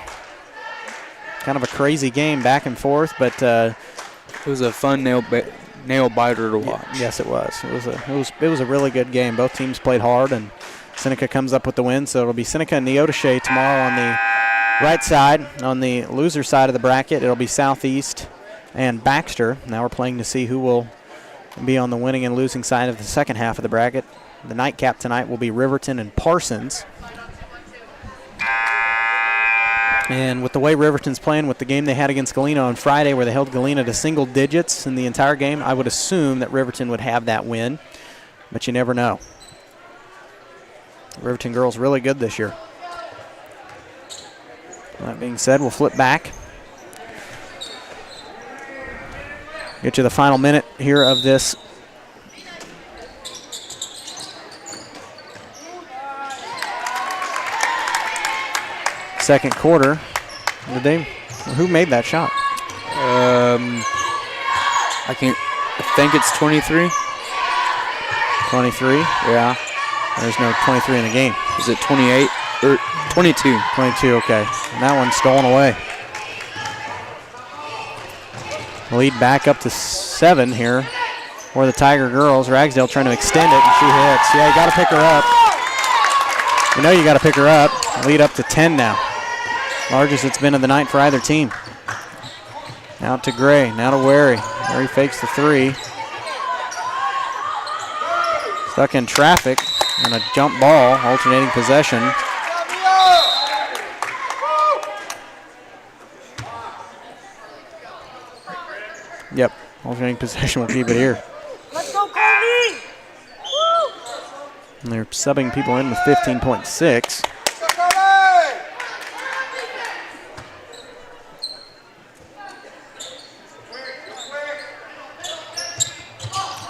of a crazy game back and forth, but it was a fun nail biter to watch. Yes, it was. It was a really good game. Both teams played hard, and Seneca comes up with the win. So it'll be Seneca and Neodesha tomorrow on the right side. On the loser side of the bracket, it'll be Southeast and Baxter. Now we're playing to see who will be on the winning and losing side of the second half of the bracket. The nightcap tonight will be Riverton and Parsons. And with the way Riverton's playing, with the game they had against Galena on Friday where they held Galena to single digits in the entire game, I would assume that Riverton would have that win, but you never know. Riverton girls really good this year. That being said, we'll flip back. Get you the final minute here of this second quarter. Who made that shot? I think it's 23. 23? Yeah. There's no 23 in the game. Is it 28 or 22? 22, okay. And that one's stolen away. Lead back up to 7 here for the Tiger girls. Ragsdale trying to extend it, and she hits. Yeah, you got to pick her up. You know you got to pick her up. Lead up to 10 now. Largest it's been of the night for either team. Out to Gray, now to Wary. Wary fakes the 3. Stuck in traffic and a jump ball, alternating possession. Yep, alternating possession will keep it here. Let's go, Cody! And they're subbing people in with 15.6.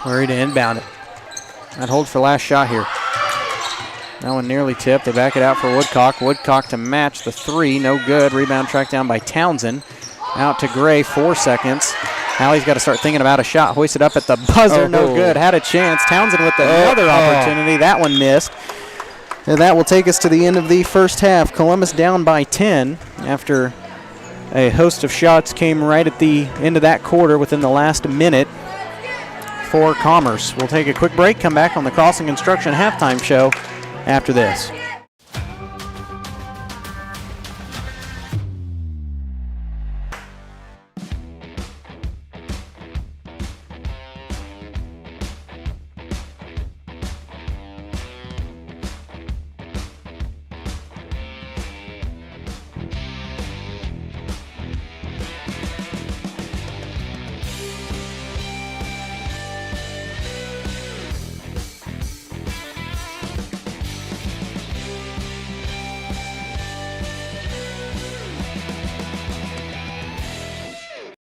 Worried to inbound it. That holds for last shot here. That one nearly tipped. They back it out for Woodcock. Woodcock to match the 3. No good. Rebound tracked down by Townsend. Out to Gray. 4 seconds. Hallie's got to start thinking about a shot. Hoisted up at the buzzer. No good. Had a chance. Townsend with another opportunity. That one missed. And that will take us to the end of the first half. Columbus down by 10 after a host of shots came right at the end of that quarter within the last minute for Commerce. We'll take a quick break, come back on the Crossing Construction halftime show after this.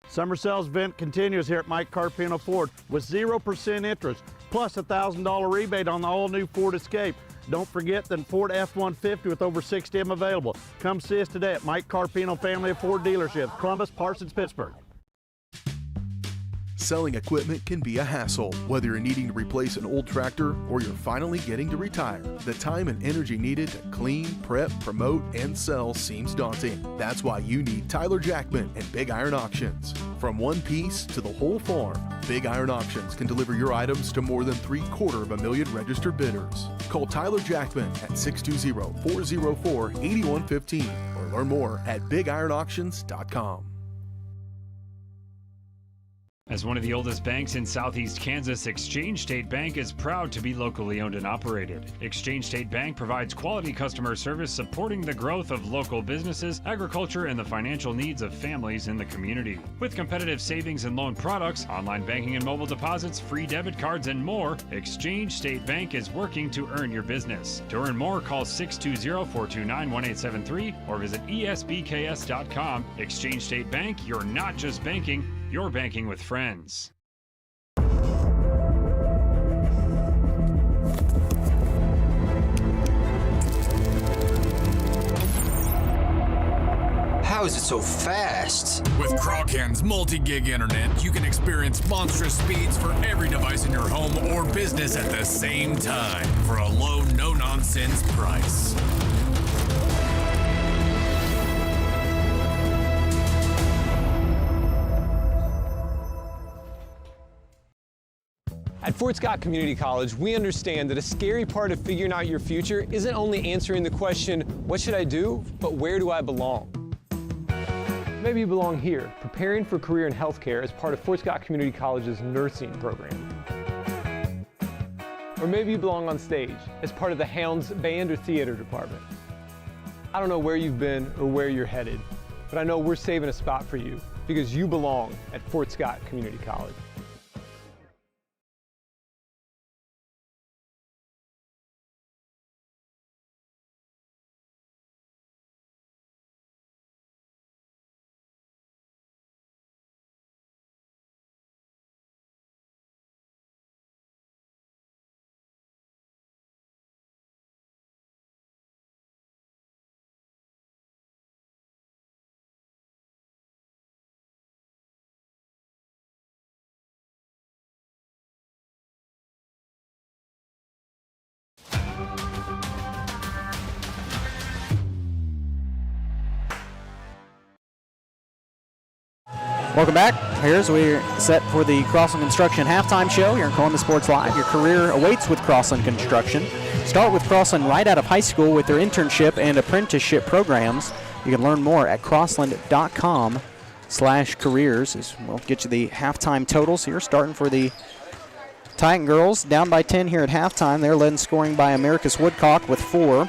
Summer sales event continues here at Mike Carpino Ford with 0% interest, plus a $1,000 rebate on the all-new Ford Escape. Don't forget the Ford F-150 with over 60 of them available. Come see us today at Mike Carpino Family of Ford Dealership, Columbus, Parsons, Pittsburgh. Selling equipment can be a hassle, whether you're needing to replace an old tractor or you're finally getting to retire. The time and energy needed to clean, prep, promote, and sell seems daunting. That's why you need Tyler Jackman and Big Iron Auctions. From one piece to the whole farm, Big Iron Auctions can deliver your items to more than 750,000 registered bidders. Call Tyler Jackman at 620-404-8115 or learn more at BigIronAuctions.com. As one of the oldest banks in southeast Kansas, Exchange State Bank is proud to be locally owned and operated. Exchange State Bank provides quality customer service supporting the growth of local businesses, agriculture, and the financial needs of families in the community. With competitive savings and loan products, online banking and mobile deposits, free debit cards, and more, Exchange State Bank is working to earn your business. To earn more, call 620-429-1873 or visit esbks.com. Exchange State Bank, you're not just banking, you're banking with friends. How is it so fast? With Crawcan's multi-gig internet, you can experience monstrous speeds for every device in your home or business at the same time for a low, no-nonsense price. At Fort Scott Community College, we understand that a scary part of figuring out your future isn't only answering the question, what should I do, but where do I belong? Maybe you belong here, preparing for a career in healthcare as part of Fort Scott Community College's nursing program. Or maybe you belong on stage as part of the Hounds band or theater department. I don't know where you've been or where you're headed, but I know we're saving a spot for you because you belong at Fort Scott Community College. Welcome back. Here's we're set for the Crossland Construction halftime show here in Columbus Sports Live. Your career awaits with Crossland Construction. Start with Crossland right out of high school with their internship and apprenticeship programs. You can learn more at crossland.com/careers. We'll get you the halftime totals here, starting for the Titan girls. Down by 10 here at halftime. They're led in scoring by Americus Woodcock with 4.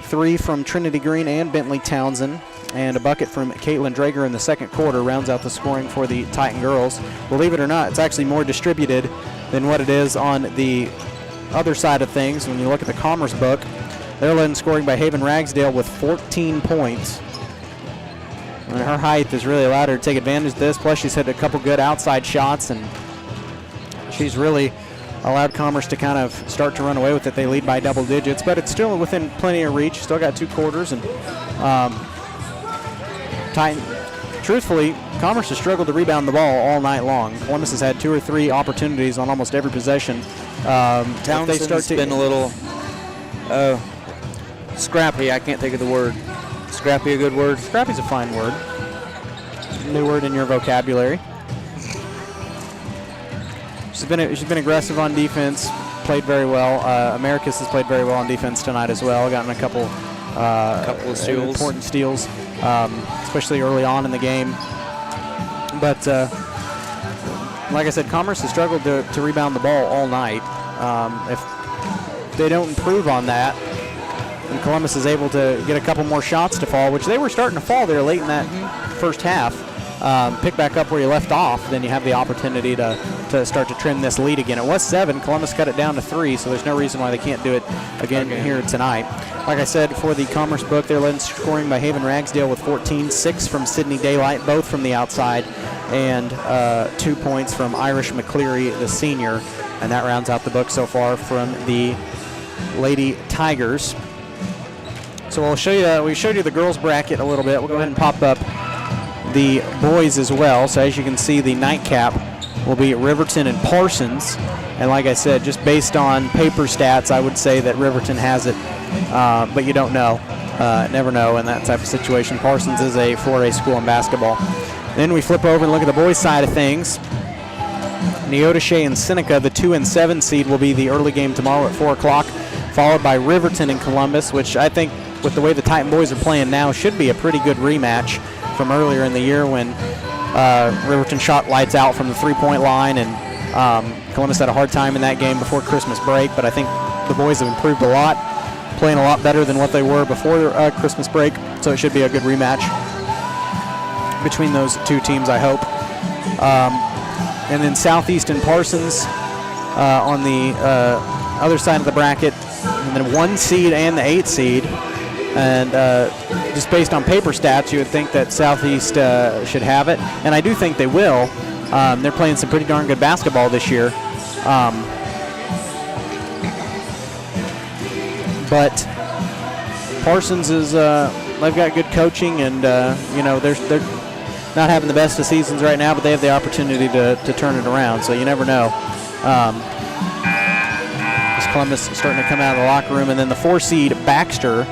3 from Trinity Green and Bentley Townsend. And a bucket from Caitlin Drager in the second quarter rounds out the scoring for the Titan girls. Believe it or not, it's actually more distributed than what it is on the other side of things. When you look at the Commerce book, they're led in scoring by Haven Ragsdale with 14 points. And her height has really allowed her to take advantage of this. Plus, she's hit a couple good outside shots, and she's really allowed Commerce to kind of start to run away with it. They lead by double digits, but it's still within plenty of reach. Still got 2 quarters, and Titan, truthfully, Commerce has struggled to rebound the ball all night long. Columbus has had 2 or 3 opportunities on almost every possession. Townsend's been a little scrappy. I can't think of the word. Scrappy a good word? Scrappy's a fine word. New word in your vocabulary. She's been aggressive on defense, played very well. Americus has played very well on defense tonight as well. Gotten a couple of steals. Important steals, especially early on in the game. But like I said, Commerce has struggled to rebound the ball all night. If they don't improve on that, and Columbus is able to get a couple more shots to fall, which they were starting to fall there late in that first half, pick back up where you left off, then you have the opportunity to start to trim this lead again. It was 7. Columbus cut it down to 3, so there's no reason why they can't do it again here tonight. Like I said, for the Commerce book, they're led in scoring by Haven Ragsdale with 14, 6 from Sydney Daylight, both from the outside, and 2 points from Irish McCleary, the senior. And that rounds out the book so far from the Lady Tigers. So we'll show you. We showed you the girls bracket a little bit. We'll go ahead and pop up the boys as well. So as you can see, the nightcap will be Riverton and Parsons. And like I said, just based on paper stats, I would say that Riverton has it, but you don't know. Never know in that type of situation. Parsons is a 4A school in basketball. Then we flip over and look at the boys' side of things. Neodesha and Seneca, the 2 and 7 seed, will be the early game tomorrow at 4 o'clock, followed by Riverton and Columbus, which I think with the way the Titan boys are playing now should be a pretty good rematch from earlier in the year when Riverton shot lights out from the three-point line, and Columbus had a hard time in that game before Christmas break, but I think the boys have improved a lot, playing a lot better than what they were before Christmas break, so it should be a good rematch between those two teams, I hope. And then Southeast and Parsons on the other side of the bracket, and then 1 seed and the 8 seed. And just based on paper stats, you would think that Southeast should have it, and I do think they will. They're playing some pretty darn good basketball this year. But Parsons is they've got good coaching, and they're not having the best of seasons right now, but they have the opportunity to turn it around. So you never know. Columbus starting to come out of the locker room, and then the 4 seed Baxter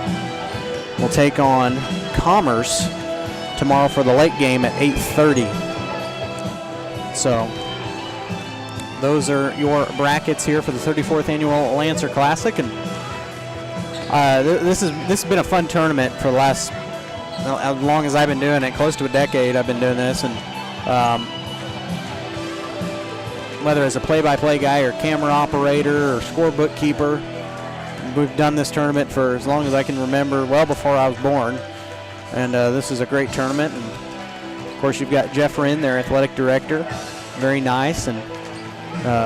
will take on Commerce tomorrow for the late game at 8:30. So those are your brackets here for the 34th annual Lancer Classic, and this has been a fun tournament for the last, as long as I've been doing it, close to a decade I've been doing this, and whether as a play-by-play guy or camera operator or scorebook keeper, we've done this tournament for as long as I can remember, well before I was born, and this is a great tournament. And of course, you've got Jeff Wren, their athletic director, very nice, and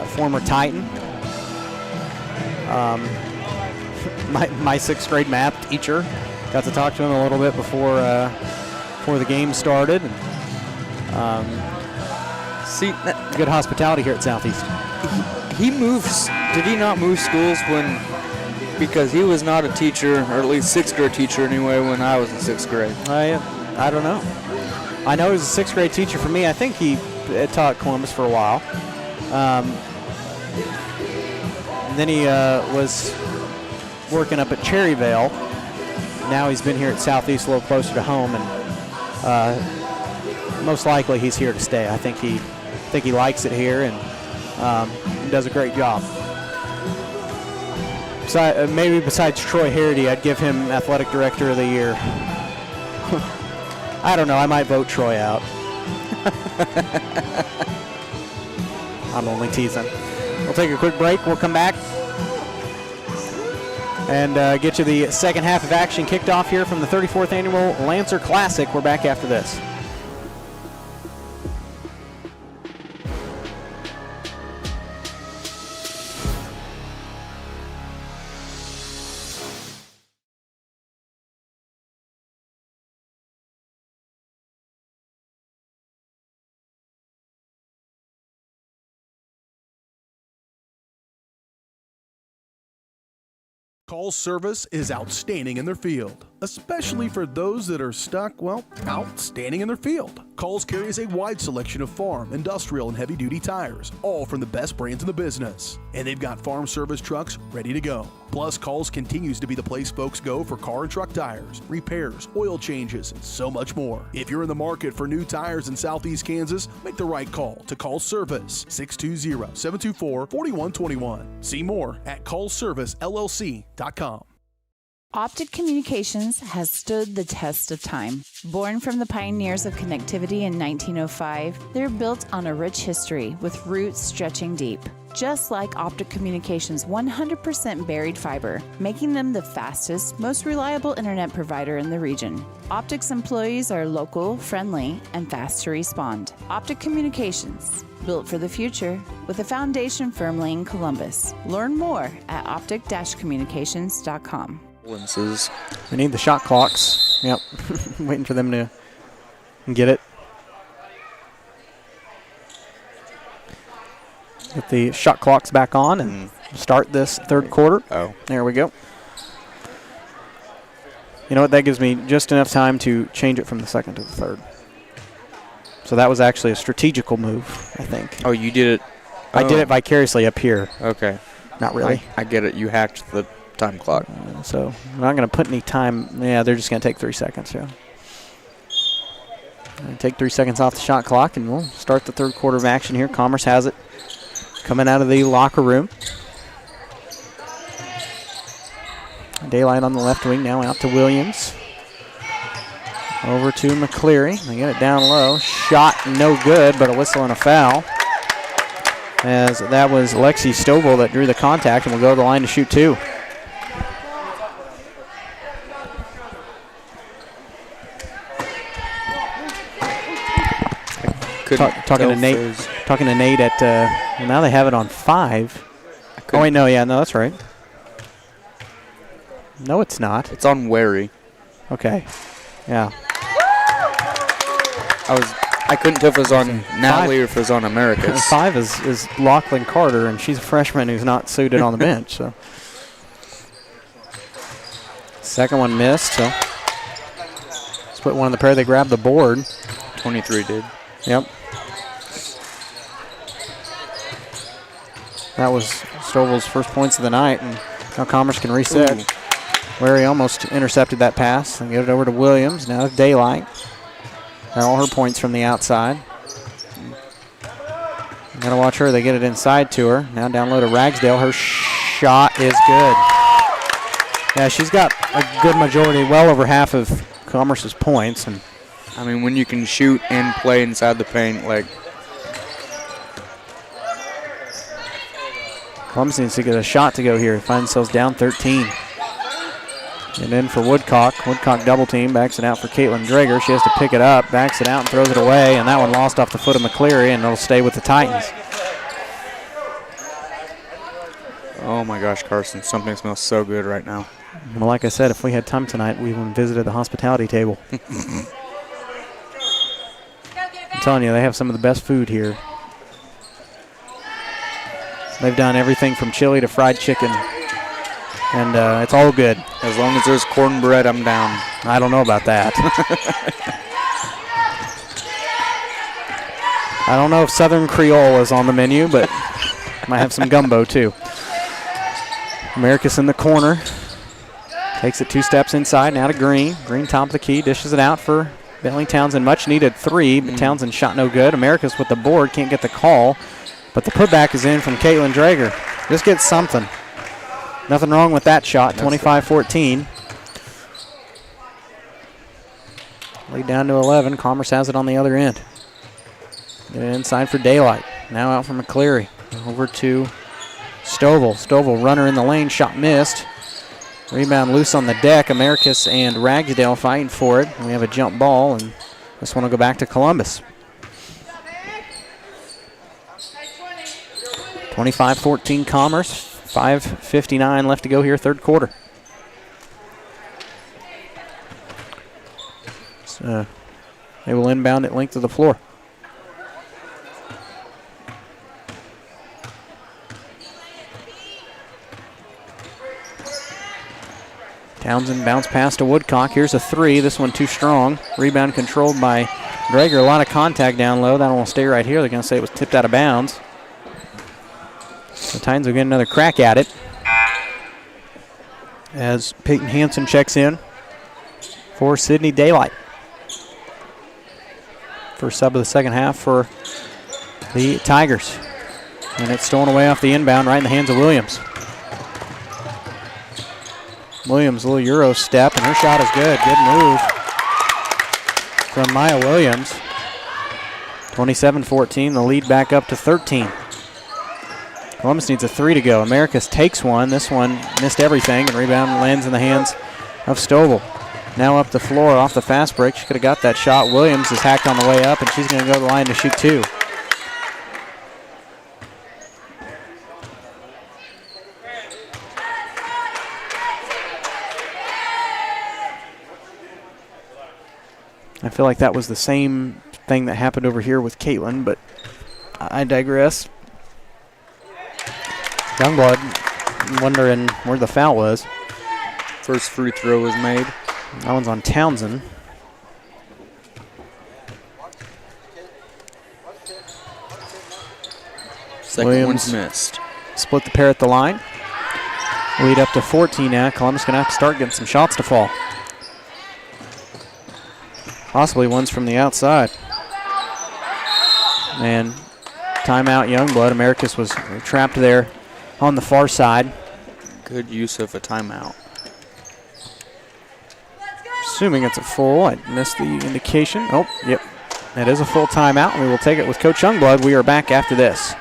former Titan. My 6th grade math teacher, got to talk to him a little bit before the game started. Good hospitality here at Southeast. He moves. Did he not move schools because he was not a teacher, or at least 6th grade teacher anyway, when I was in 6th grade? I don't know. I know he was a 6th grade teacher for me. I think he taught Columbus for a while. And then he was working up at Cherryvale. Now he's been here at Southeast a little closer to home, and most likely he's here to stay. I think he likes it here, and he does a great job. Maybe besides Troy Harity, I'd give him Athletic Director of the Year. I don't know. I might vote Troy out. I'm only teasing. We'll take a quick break. We'll come back and get you the second half of action kicked off here from the 34th Annual Lancer Classic. We're back after this. Call's service is outstanding in their field, especially for those that are stuck, well, outstanding in their field. Call's carries a wide selection of farm, industrial, and heavy-duty tires, all from the best brands in the business. And they've got farm service trucks ready to go. Plus, Call's continues to be the place folks go for car and truck tires, repairs, oil changes, and so much more. If you're in the market for new tires in Southeast Kansas, make the right call to Call's Service, 620-724-4121. See more at callservicellc.com. Optic Communications has stood the test of time. Born from the pioneers of connectivity in 1905, they're built on a rich history with roots stretching deep. Just like Optic Communications' 100% buried fiber, making them the fastest, most reliable internet provider in the region. Optic's employees are local, friendly, and fast to respond. Optic Communications, built for the future, with a foundation firmly in Columbus. Learn more at optic-communications.com. We need the shot clocks. Yep. Waiting for them to get it. Get the shot clocks back on and start this third quarter. Oh. There we go. You know what? That gives me just enough time to change it from the second to the third. So that was actually a strategical move, I think. Oh, you did it? I did it vicariously up here. Okay. Not really. I get it. You hacked the time clock. So I'm not going to put any time. Yeah, they're just going to take 3 seconds. Yeah. Take 3 seconds off the shot clock, and we'll start the third quarter of action here. Commerce has it coming out of the locker room. Daylight on the left wing, now out to Williams. Over to McCleary. They get it down low. Shot no good, but a whistle and a foul. As that was Lexi Stovall that drew the contact and will go to the line to shoot two. Talking to Nate at well, now they have it on 5. Oh wait, no, that's right. No, it's not. It's on Wary. Okay, yeah. I couldn't tell if it was on Natalie or if it was on Americas. 5 is Lachlan Carter, and she's a freshman who's not suited on the bench. So second one missed. So split one in the pair. They grabbed the board. 23 did. Yep. That was Stovall's first points of the night, and now Commerce can reset. Ooh. Wary almost intercepted that pass and get it over to Williams. Now it's Daylight. Got all her points from the outside. Gotta watch her. They get it inside to her. Now down low to Ragsdale. Her shot is good. Yeah, she's got a good majority, well over half of Commerce's points. And I mean, when you can shoot and play inside the paint, like. Columbus needs to get a shot to go here. Find themselves down 13. And then for Woodcock. Woodcock double team. Backs it out for Caitlin Drager. She has to pick it up. Backs it out and throws it away. And that one lost off the foot of McCleary, and it'll stay with the Titans. Oh my gosh, Carson. Something smells so good right now. Well, like I said, if we had time tonight, we would have visited the hospitality table. I'm telling you, they have some of the best food here. They've done everything from chili to fried chicken, and it's all good. As long as there's cornbread, I'm down. I don't know about that. I don't know if Southern Creole is on the menu, but might have some gumbo too. Americus in the corner. Takes it 2 steps inside, now to Green. Green top of the key, dishes it out for Bentley Townsend. Much needed 3, but Townsend shot no good. Americus with the board, can't get the call. But the putback is in from Caitlin Drager. Just get something. Nothing wrong with that shot, 25-14. Lead down to 11. Commerce has it on the other end. Get it inside for Daylight. Now out for McCleary. Over to Stovall. Stovall, runner in the lane, shot missed. Rebound loose on the deck. Americus and Ragsdale fighting for it. We have a jump ball, and this one will go back to Columbus. 25-14 Commerce. 5:59 left to go here, third quarter. So they will inbound at length of the floor. Townsend bounce pass to Woodcock. Here's a 3. This one too strong. Rebound controlled by Drager. A lot of contact down low. That one will stay right here. They're going to say it was tipped out of bounds. The Titans will get another crack at it as Peyton Hansen checks in for Sydney Daylight. First sub of the second half for the Tigers. And it's stolen away off the inbound right in the hands of Williams. Williams, a little Euro step, and her shot is good. Good move from Maya Williams. 27-14, the lead back up to 13. Columbus needs a 3 to go. Americus takes one. This one missed everything, and rebound lands in the hands of Stovall. Now up the floor off the fast break. She could have got that shot. Williams is hacked on the way up, and she's going to go to the line to shoot 2. I feel like that was the same thing that happened over here with Caitlin, but I digress. Youngblood wondering where the foul was. First free throw was made. That one's on Townsend. Second Williams one's missed. Split the pair at the line. Lead up to 14 now. Columbus going to have to start getting some shots to fall. Possibly ones from the outside. And timeout Youngblood. Americus was trapped there on the far side. Good use of a timeout. Assuming it's a full. I missed the indication. Oh, yep. That is a full timeout. We will take it with Coach Youngblood. We are back after this.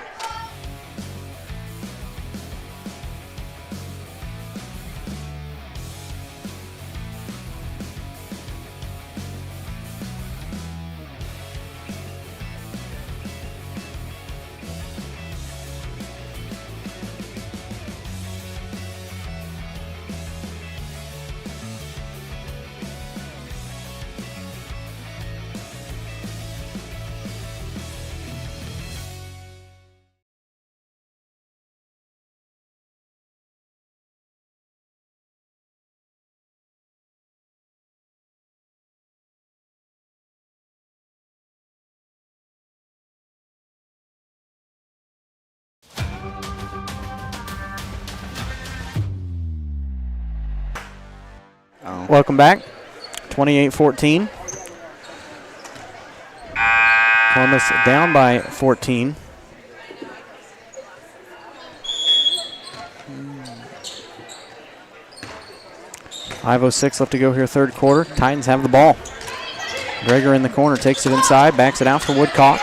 Welcome back. 28-14. Columbus down by 14. .506 left to go here, third quarter. Titans have the ball. Drager in the corner takes it inside, backs it out for Woodcock.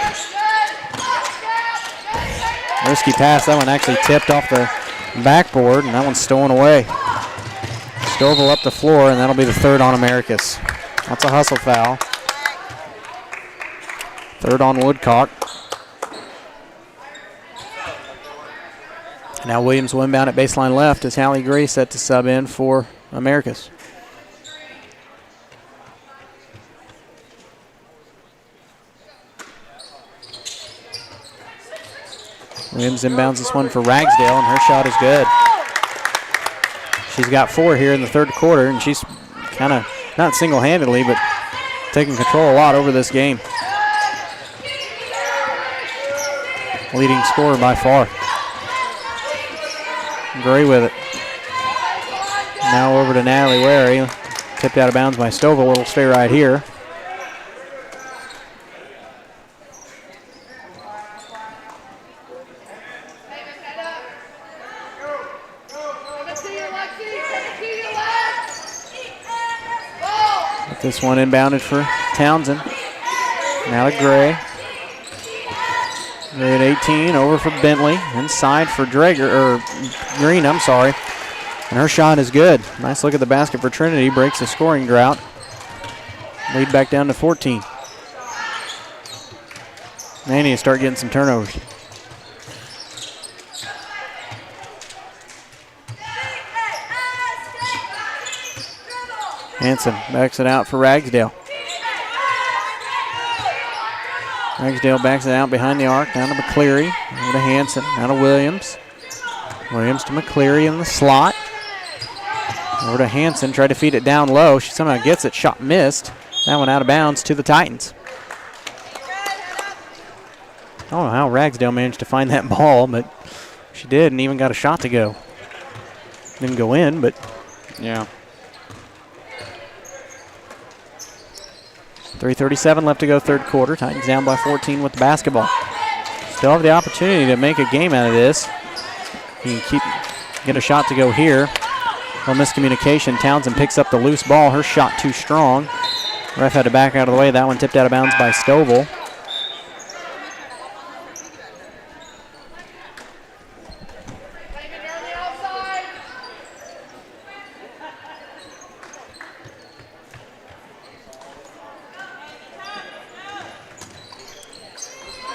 Risky pass. That one actually tipped off the backboard, and that one's stolen away. Stovall up the floor, and that'll be the third on Americus. That's a hustle foul. Third on Woodcock. Now Williams will inbound at baseline left as Hallie Gray set to sub in for Americus. Williams inbounds this one for Ragsdale, and her shot is good. She's got 4 here in the third quarter, and she's kind of, not single-handedly, but taking control a lot over this game. Leading scorer by far. Gray with it. Now over to Natalie Wary. Tipped out of bounds by Stovall. It'll stay right here. This one inbounded for Townsend. Now to Gray. Gray at 18, over for Bentley. Inside for Green, I'm sorry. And her shot is good. Nice look at the basket for Trinity. Breaks the scoring drought. Lead back down to 14. They need to start getting some turnovers. Hanson backs it out for Ragsdale. Ragsdale backs it out behind the arc, down to McCleary, over to Hanson, now to Williams. Williams to McCleary in the slot. Over to Hanson, tried to feed it down low. She somehow gets it, shot missed. That one out of bounds to the Titans. I don't know how Ragsdale managed to find that ball, but she did and even got a shot to go. Didn't go in, but yeah. 3:37 left to go, third quarter. Titans down by 14 with the basketball. Still have the opportunity to make a game out of this. You can get a shot to go here. No miscommunication. Townsend picks up the loose ball. Her shot too strong. Ref had to back out of the way. That one tipped out of bounds by Stovall.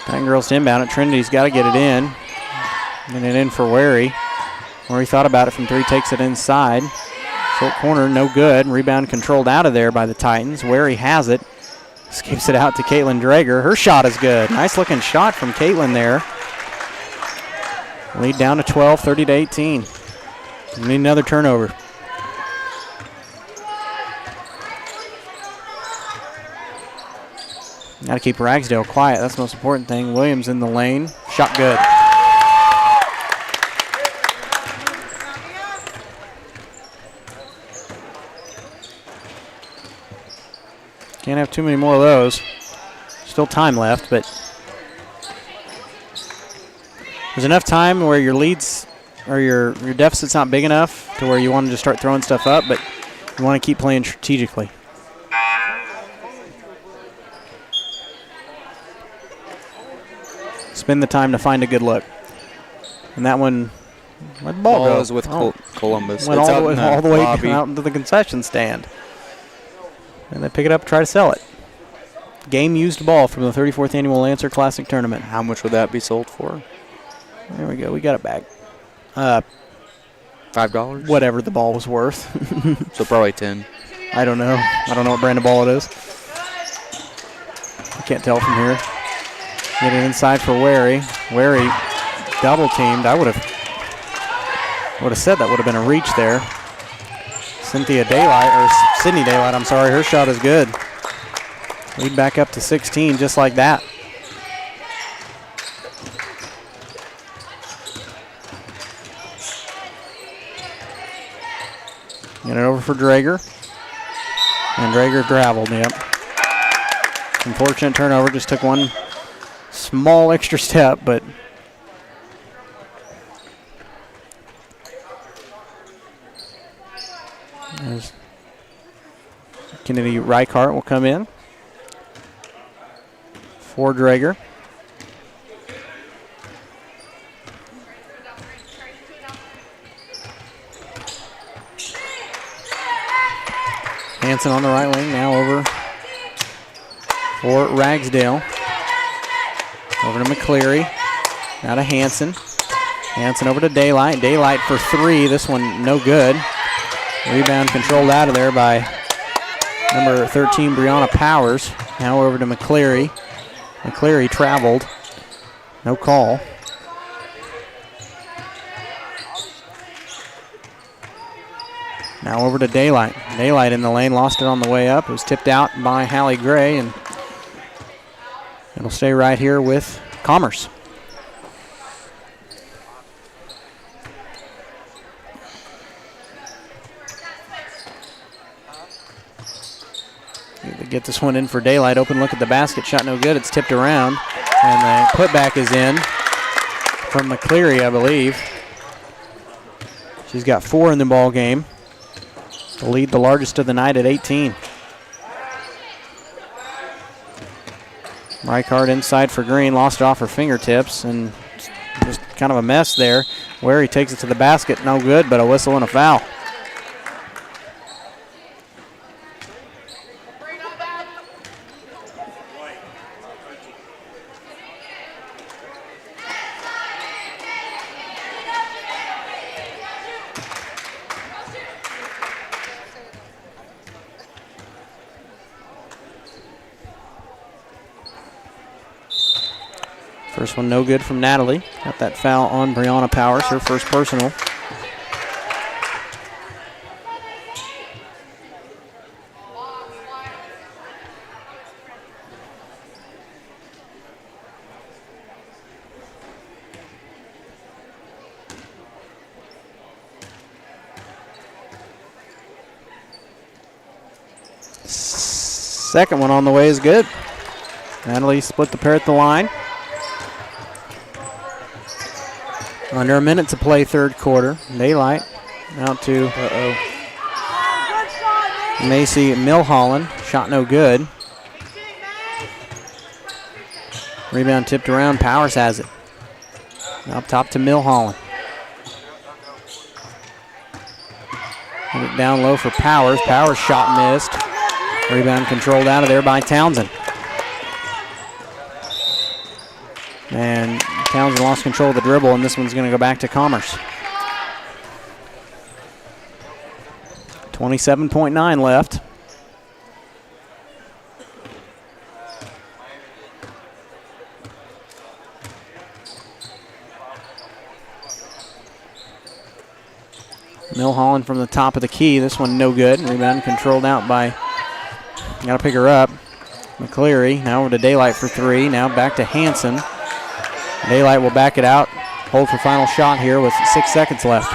Titan girls to inbound it. Trinity's got to get it in. And it in for Wary. Wary thought about it from three, takes it inside. Short corner, no good. Rebound controlled out of there by the Titans. Wary has it. Escapes it out to Caitlin Drager. Her shot is good. Nice looking shot from Caitlin there. Lead down to 12, 30-18. We need another turnover. Got to keep Ragsdale quiet. That's the most important thing. Williams in the lane. Shot good. Can't have too many more of those. Still time left, but there's enough time where your leads or your deficit's not big enough to where you want to just start throwing stuff up, but you want to keep playing strategically. Spend the time to find a good look. And that one, where'd the ball go? Was with Columbus. Went all the way out into the concession stand. And they pick it up and try to sell it. Game used ball from the 34th Annual Lancer Classic Tournament. How much would that be sold for? There we go. We got it back. $5? Whatever the ball was worth. So probably 10. I don't know. I don't know what brand of ball it is. I can't tell from here. Get it inside for Wary. Wary double teamed. I would have said that would have been a reach there. Sydney Daylight, I'm sorry. Her shot is good. Lead back up to 16 just like that. Get it over for Drager. And Drager traveled, yep. Unfortunate turnover, just took one small extra step, but as Kennedy Reichart will come in for Drager. Hanson on the right wing, now over for Ragsdale. Over to McCleary. Now to Hanson. Hanson over to Daylight. Daylight for three. This one no good. Rebound controlled out of there by number 13, Brianna Powers. Now over to McCleary. McCleary traveled. No call. Now over to Daylight. Daylight in the lane, lost it on the way up. It was tipped out by Hallie Gray, and it'll stay right here with Commerce. get this one in for Daylight. Open look at the basket. Shot no good. It's tipped around. And the putback is in from McCleary, I believe. She's got 4 in the ball game. The lead, the largest of the night at 18. Reichard inside for Green. Lost it off her fingertips. And just kind of a mess there. Where he takes it to the basket. No good, but a whistle and a foul. First one no good from Natalie. Got that foul on Brianna Powers, her first personal. Second one on the way is good. Natalie split the pair at the line. Under a minute to play third quarter. Daylight out to Macy Milholland. Shot no good. Rebound tipped around. Powers has it. Up top to Milholland. Put it down low for Powers. Powers shot missed. Rebound controlled out of there by Townsend. And Townsend lost control of the dribble, and this one's going to go back to Commerce. 27.9 left. Milholland from the top of the key. This one no good. Rebound controlled out by, got to pick her up, McCleary. Now over to Daylight for 3. Now back to Hanson. Daylight will back it out. Hold for final shot here with 6 seconds left.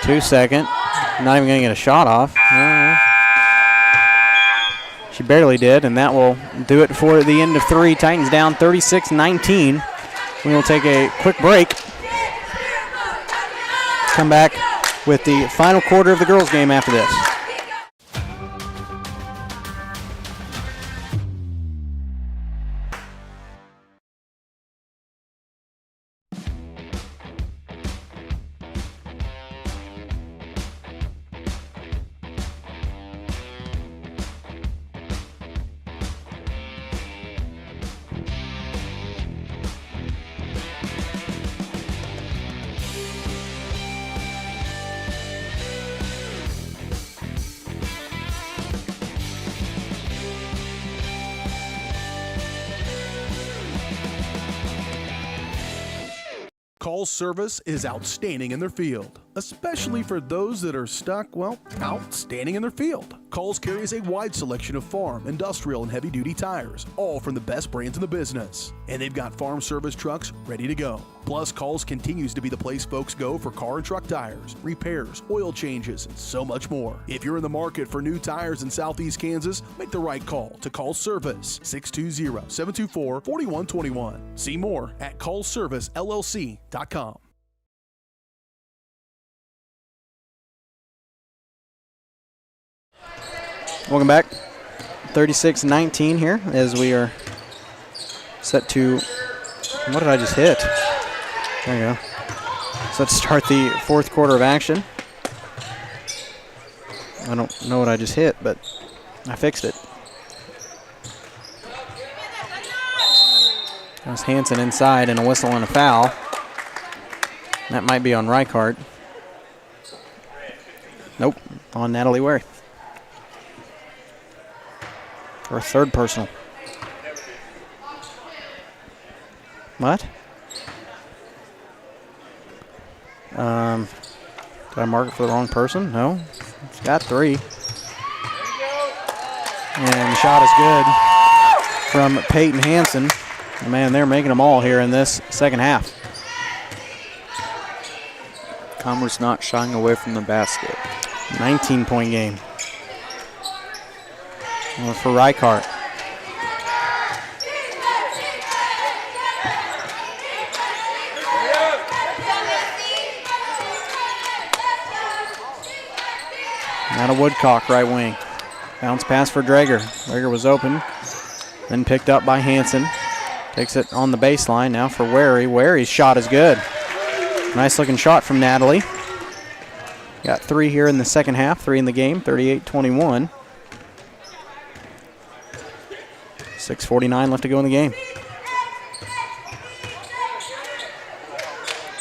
2 second. Not even going to get a shot off. She barely did, and that will do it for the end of 3. Titans down 36-19. We will take a quick break. Come back with the final quarter of the girls' game after this. Call's service is outstanding in their field, especially for those that are stuck, well, outstanding in their field. Call's carries a wide selection of farm, industrial, and heavy-duty tires, all from the best brands in the business. And they've got farm service trucks ready to go. Plus, Call's continues to be the place folks go for car and truck tires, repairs, oil changes, and so much more. If you're in the market for new tires in Southeast Kansas, make the right call to Call's Service, 620-724-4121. See more at callservicellc.com. Welcome back. 36-19 here as we are set to, what did I just hit? There you go. So let's start the fourth quarter of action. I don't know what I just hit, but I fixed it. That's Hanson inside and a whistle and a foul. That might be on Reichart. Nope, on Natalie Wary. Her third personal. What? Did I mark it for the wrong person? No. It's got 3. And the shot is good from Peyton Hanson. Man, they're making them all here in this second half. Commerce not shying away from the basket. 19-point game. Or for Reichart. Now to Woodcock, right wing. Bounce pass for Drager. Drager was open, then picked up by Hanson. Takes it on the baseline now for Wary. Wary's shot is good. Nice looking shot from Natalie. Got 3 here in the second half, 3 in the game, 38-21. 6:49 left to go in the game.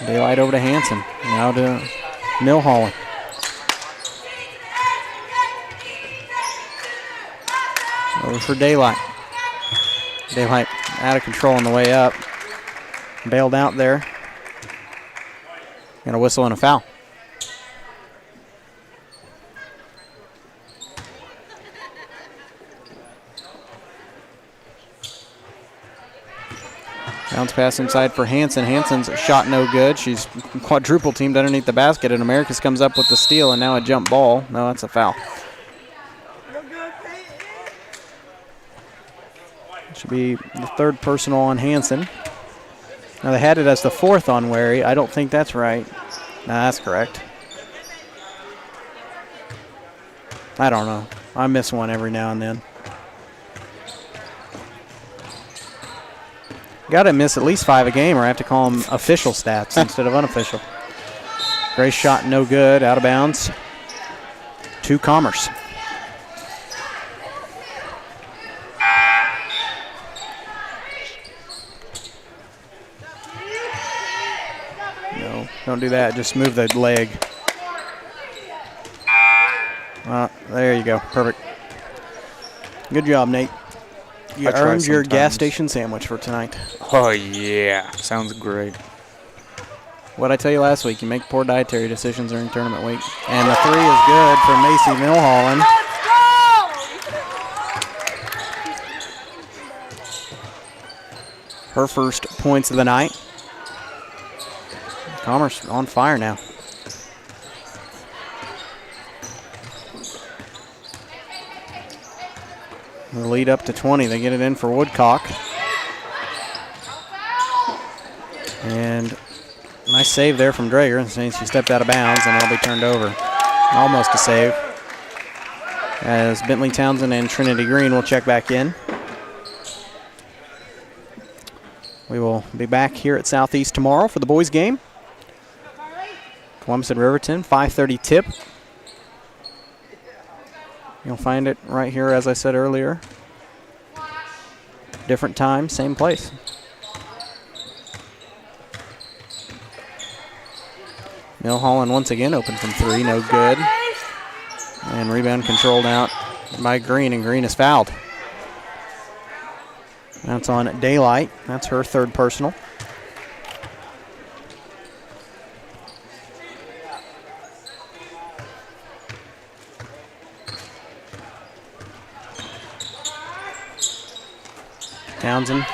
Daylight over to Hanson. Now to Milholland. Over for Daylight. Daylight out of control on the way up. Bailed out there. Got a whistle and a foul. Bounce pass inside for Hanson. Hanson's shot no good. She's quadruple teamed underneath the basket, and Americas comes up with the steal, and now a jump ball. No, that's a foul. Should be the 3rd personal on Hanson. Now they had it as the 4th on Wary. I don't think that's right. No, that's correct. I don't know. I miss one every now and then. Got to miss at least 5 a game, or I have to call them official stats instead of unofficial. Grace shot no good, out of bounds. To Commerce. No, don't do that. Just move the leg. There you go. Perfect. Good job, Nate. You earned your gas station sandwich for tonight. Oh, yeah. Sounds great. What'd I tell you last week? You make poor dietary decisions during tournament week. And the 3 is good for Macy Milholland. Her first points of the night. Commerce on fire now. The lead up to 20. They get it in for Woodcock. And nice save there from Drager. She stepped out of bounds and it'll be turned over. Almost a save. As Bentley Townsend and Trinity Green will check back in. We will be back here at Southeast tomorrow for the boys game. Columbus and Riverton, 5:30 tip. You'll find it right here, as I said earlier. Different time, same place. Milholland once again open from 3, no good. And rebound controlled out by Green, and Green is fouled. That's on Daylight. That's her 3rd personal. Townsend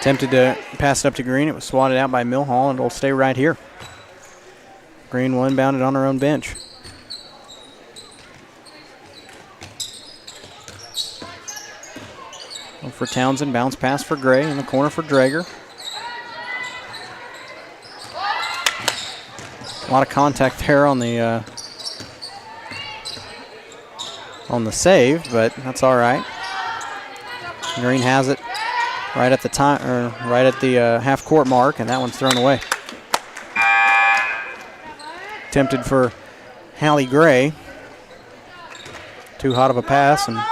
attempted to pass it up to Green. It was swatted out by Milholland. It'll stay right here. Green will inbound it on her own bench. For Townsend, bounce pass for Gray in the corner for Drager. A lot of contact there on the save, but that's all right. Green has it right at the time, or right at the half-court mark, and that one's thrown away. Attempted for Hallie Gray. Too hot of a pass, and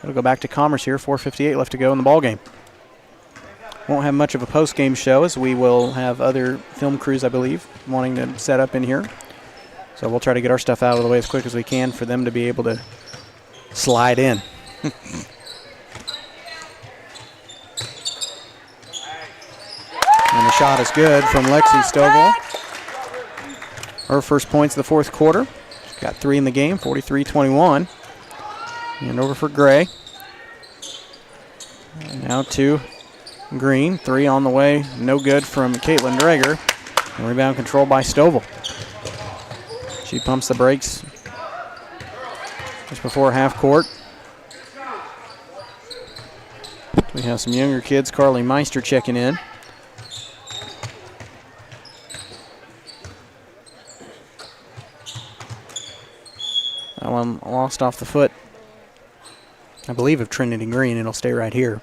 it'll go back to Commerce here. 4:58 left to go in the ball game. Won't have much of a post-game show, as we will have other film crews, I believe, wanting to set up in here. So we'll try to get our stuff out of the way as quick as we can for them to be able to slide in. And the shot is good from Lexi Stovall. Her first points of the 4th quarter. She's got 3 in the game, 43-21. And over for Gray. And now to Green. 3 on the way, no good from Caitlin Drager. And rebound controlled by Stovall. She pumps the brakes just before half court. We have some younger kids. Carly Meister checking in. That one lost off the foot, I believe, of Trinity Green. It'll stay right here.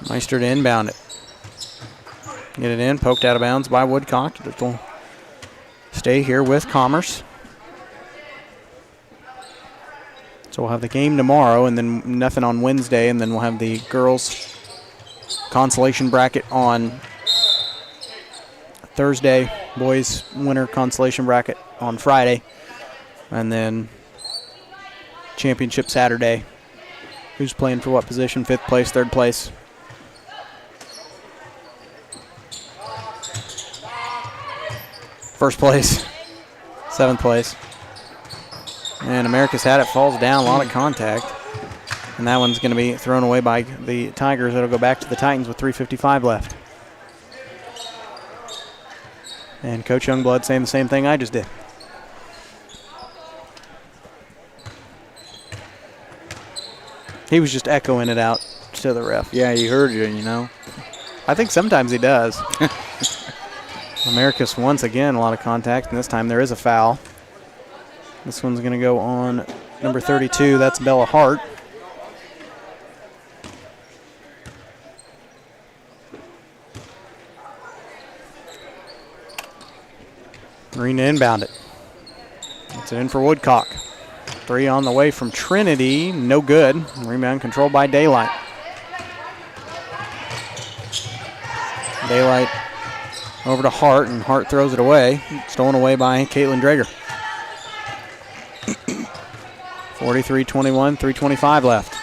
Meister to inbound it. Get it in, poked out of bounds by Woodcock. It'll stay here with Commerce. So we'll have the game tomorrow and then nothing on Wednesday, and then we'll have the girls' consolation bracket on Thursday, boys' winter consolation bracket on Friday, and then championship Saturday. Who's playing for what position? 5th place, 3rd place. First place, 7th place. And America's Had It falls down, a lot of contact. And that one's going to be thrown away by the Tigers. It'll go back to the Titans with 3:55 left. And Coach Youngblood saying the same thing I just did. He was just echoing it out to the ref. Yeah, he heard you, you know. I think sometimes he does. Americas once again, a lot of contact, and this time there is a foul. This one's going to go on number 32. That's Bella Hart. Green to inbound it. It's in for Woodcock. 3 on the way from Trinity. No good. Rebound controlled by Daylight. Daylight over to Hart, and Hart throws it away. Stolen away by Caitlin Drager. 43-21, 3:25 left.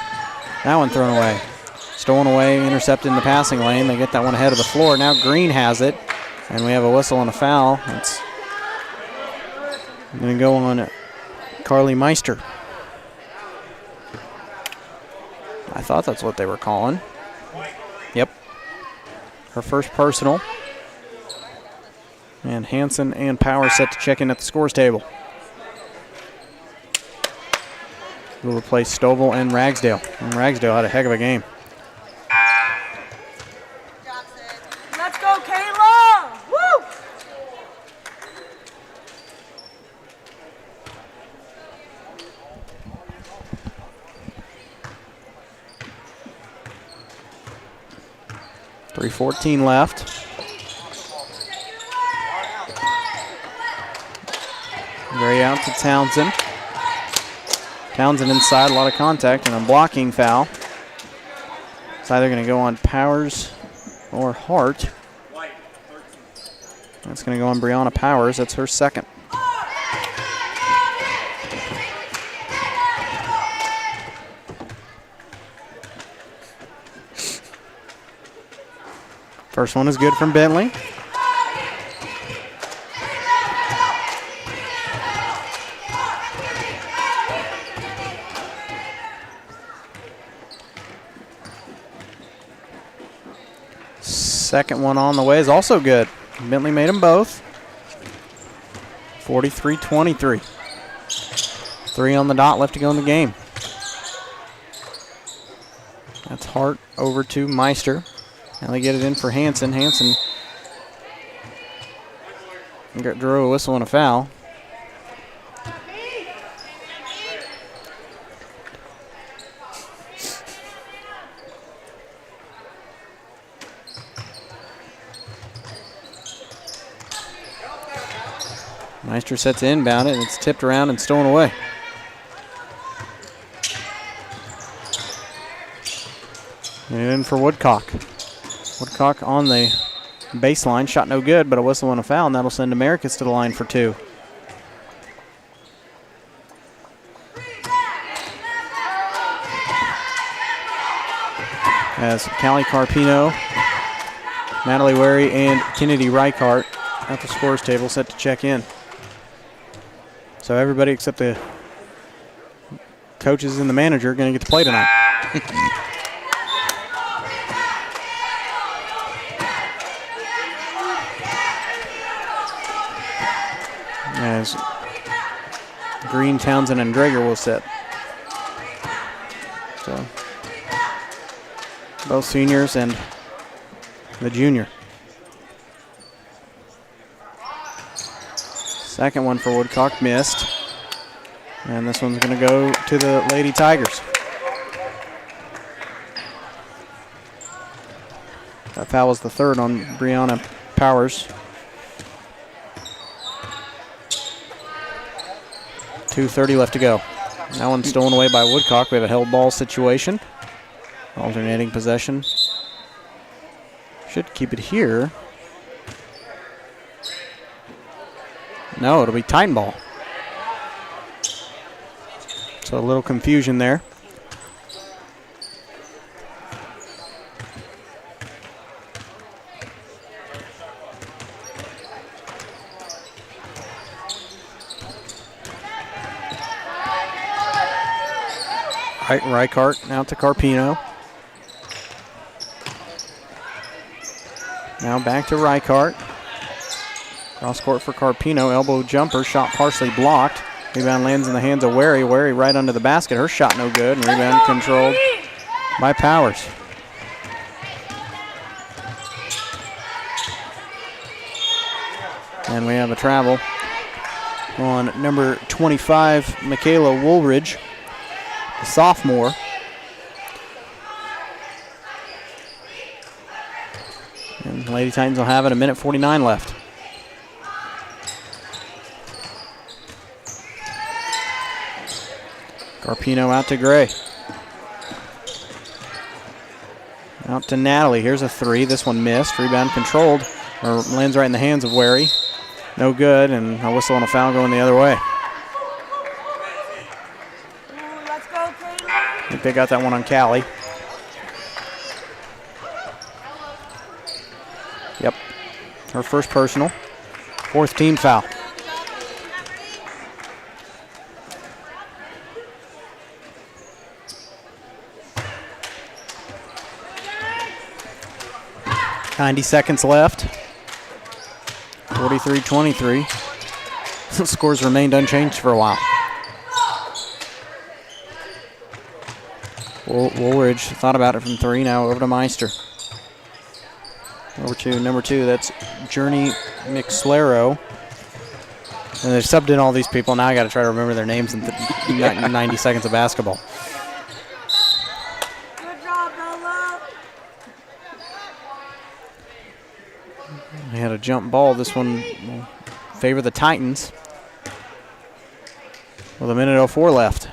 That one thrown away. Stolen away, intercepted in the passing lane. They get that one ahead of the floor. Now Green has it, and we have a whistle and a foul. It's going to go on Carly Meister. I thought that's what they were calling. Yep. Her first personal. And Hanson and Power set to check in at the scores table. We'll replace Stovall and Ragsdale. And Ragsdale had a heck of a game. Let's go, Kayla! Woo! .314 left. Gray out to Townsend. Townsend inside, a lot of contact, and a blocking foul. It's either going to go on Powers or Hart. That's going to go on Brianna Powers. That's her second. First one is good from Bentley. Second one on the way is also good. Bentley made them both. 43-23. 3 on the dot left to go in the game. That's Hart over to Meister. Now they get it in for Hanson. Hanson drew a whistle and a foul. Meister sets to inbound it, and it's tipped around and stolen away. And in for Woodcock. Woodcock on the baseline, shot no good, but a whistle and a foul, and that'll send Americas to the line for 2. As Callie Carpino, Natalie Wary, and Kennedy Reichart at the scores table set to check in. So everybody except the coaches and the manager are going to get to play tonight. as Green, Townsend, and Drager will set. So both seniors and the junior. Second one for Woodcock missed. And this one's going to go to the Lady Tigers. That foul was the third on Brianna Powers. 2:30 left to go. That one's stolen away by Woodcock. We have a held ball situation. Alternating possession. Should keep it here. No, it'll be Titan ball. So a little confusion there. Reichart out to Carpino. Now back to Reichart. Cross court for Carpino. Elbow jumper. Shot partially blocked. Rebound lands in the hands of Wary. Wary right under the basket. Her shot no good. And rebound controlled by Powers. And we have a travel on number 25, Michaela Woolridge, the sophomore. And Lady Titans will have it, 1:49 left. Carpino out to Gray. Out to Natalie. Here's a three. This one missed. Rebound controlled. Or lands right in the hands of Wary. No good, and a whistle and a foul going the other way. I think they got that one on Callie. Yep. Her first personal. Fourth team foul. .90 seconds left. 43-23. Scores remained unchanged for a while. Woolridge thought about it from three. Now over to Meister. Over to number two. That's Journey McSlero. And they've subbed in all these people. Now I got to try to remember their names in 90 seconds of basketball. They had a jump ball. This one will favor the Titans with 1:04 left.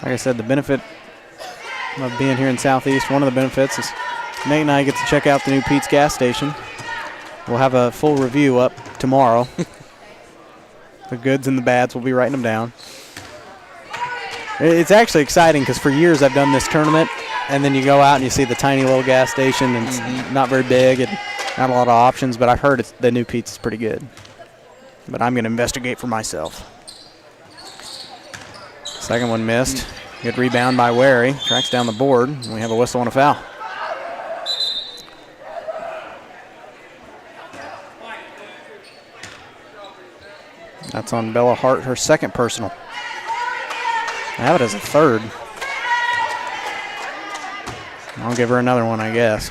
Like I said, the benefit of being here in Southeast, one of the benefits is Nate and I get to check out the new Pete's gas station. We'll have a full review up tomorrow. The goods and the bads, we'll be writing them down. It's actually exciting because for years I've done this tournament, and then you go out and you see the tiny little gas station, and it's not very big and not a lot of options, but I've heard the new Pete's is pretty good. But I'm going to investigate for myself. Second one missed. Good rebound by Wary. Tracks down the board, and we have a whistle and a foul. That's on Bella Hart, her second personal. I have it as a third. I'll give her another one, I guess.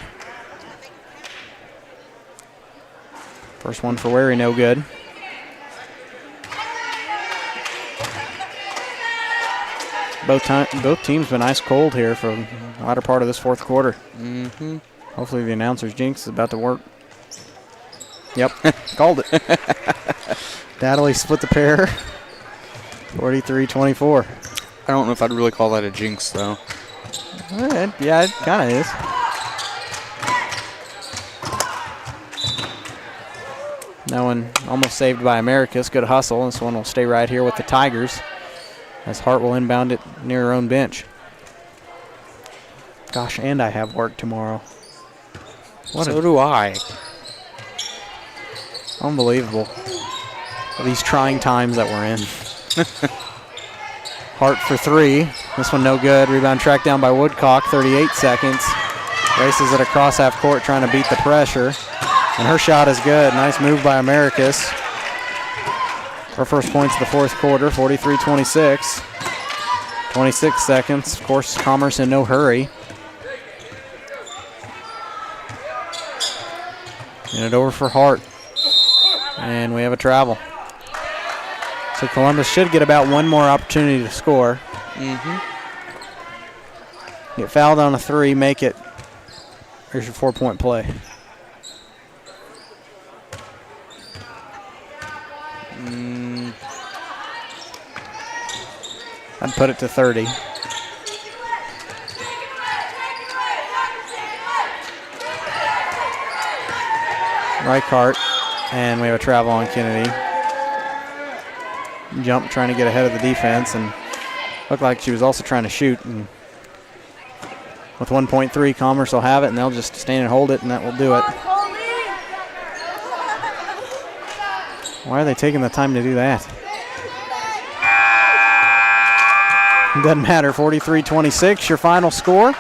First one for Wary, no good. Both teams been ice cold here for the latter part of this fourth quarter. Mm-hmm. Hopefully the announcer's jinx is about to work. Yep, called it. Natalie split the pair. 43-24. I don't know if I'd really call that a jinx, though. Yeah, it kind of is. That one almost saved by Americus. Good hustle. This one will stay right here with the Tigers as Hart will inbound it near her own bench. Gosh, and I have work tomorrow. So do I. Unbelievable. These trying times that we're in. Hart for three. This one no good. Rebound tracked down by Woodcock. 38 seconds. Races it across half court trying to beat the pressure. And her shot is good. Nice move by Americus. Her first points of the fourth quarter, 43-26. 26 seconds. Of course, Commerce in no hurry. And it over for Hart. And we have a travel. So Columbus should get about one more opportunity to score. Get fouled on a three, make it. Here's your 4-point play. I'd put it to 30. Reichart, and we have a travel on Kennedy. Jump trying to get ahead of the defense, and looked like she was also trying to shoot. And with 1.3, Commerce will have it, and they'll just stand and hold it, and that will do it. Why are they taking the time to do that? It doesn't matter, 43-26, your final score.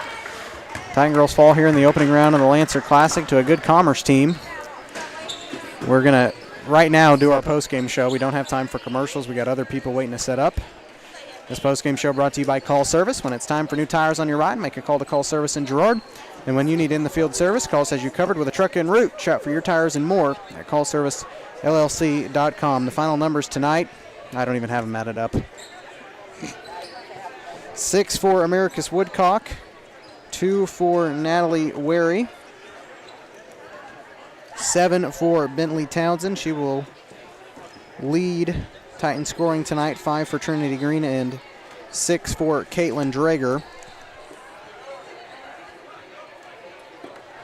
Titan girls fall here in the opening round of the Lancer Classic to a good Commerce team. We're going to, right now, do our post-game show. We don't have time for commercials. We got other people waiting to set up. This post-game show brought to you by Call Service. When it's time for new tires on your ride, make a call to Call Service in Girard. And when you need in-the-field service, Call has you covered with a truck en route. Shop for your tires and more at callservicellc.com. The final numbers tonight, I don't even have them added up. 6 for Americus Woodcock, 2 for Natalie Wary, 7 for Bentley Townsend. She will lead Titan scoring tonight. 5 for Trinity Green and 6 for Caitlin Drager.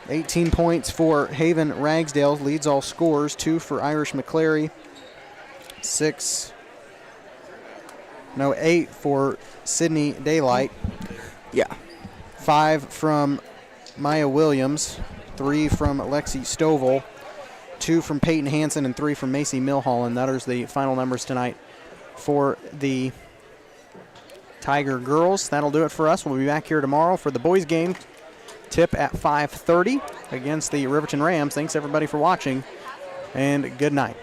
18 points for Haven Ragsdale, leads all scores. 2 for Irish McClary. 8 for Sydney Daylight. 5 from Maya Williams. 3 from Lexi Stovall. 2 from Peyton Hansen and 3 from Macy Milholland. That is the final numbers tonight for the Tiger girls. That'll do it for us. We'll be back here tomorrow for the boys game. Tip at 5:30 against the Riverton Rams. Thanks everybody for watching, and good night.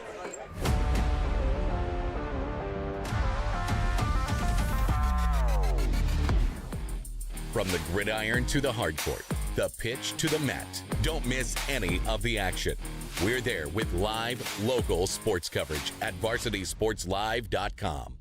From the gridiron to the hardcourt, the pitch to the mat, don't miss any of the action. We're there with live, local sports coverage at VarsitySportsLive.com.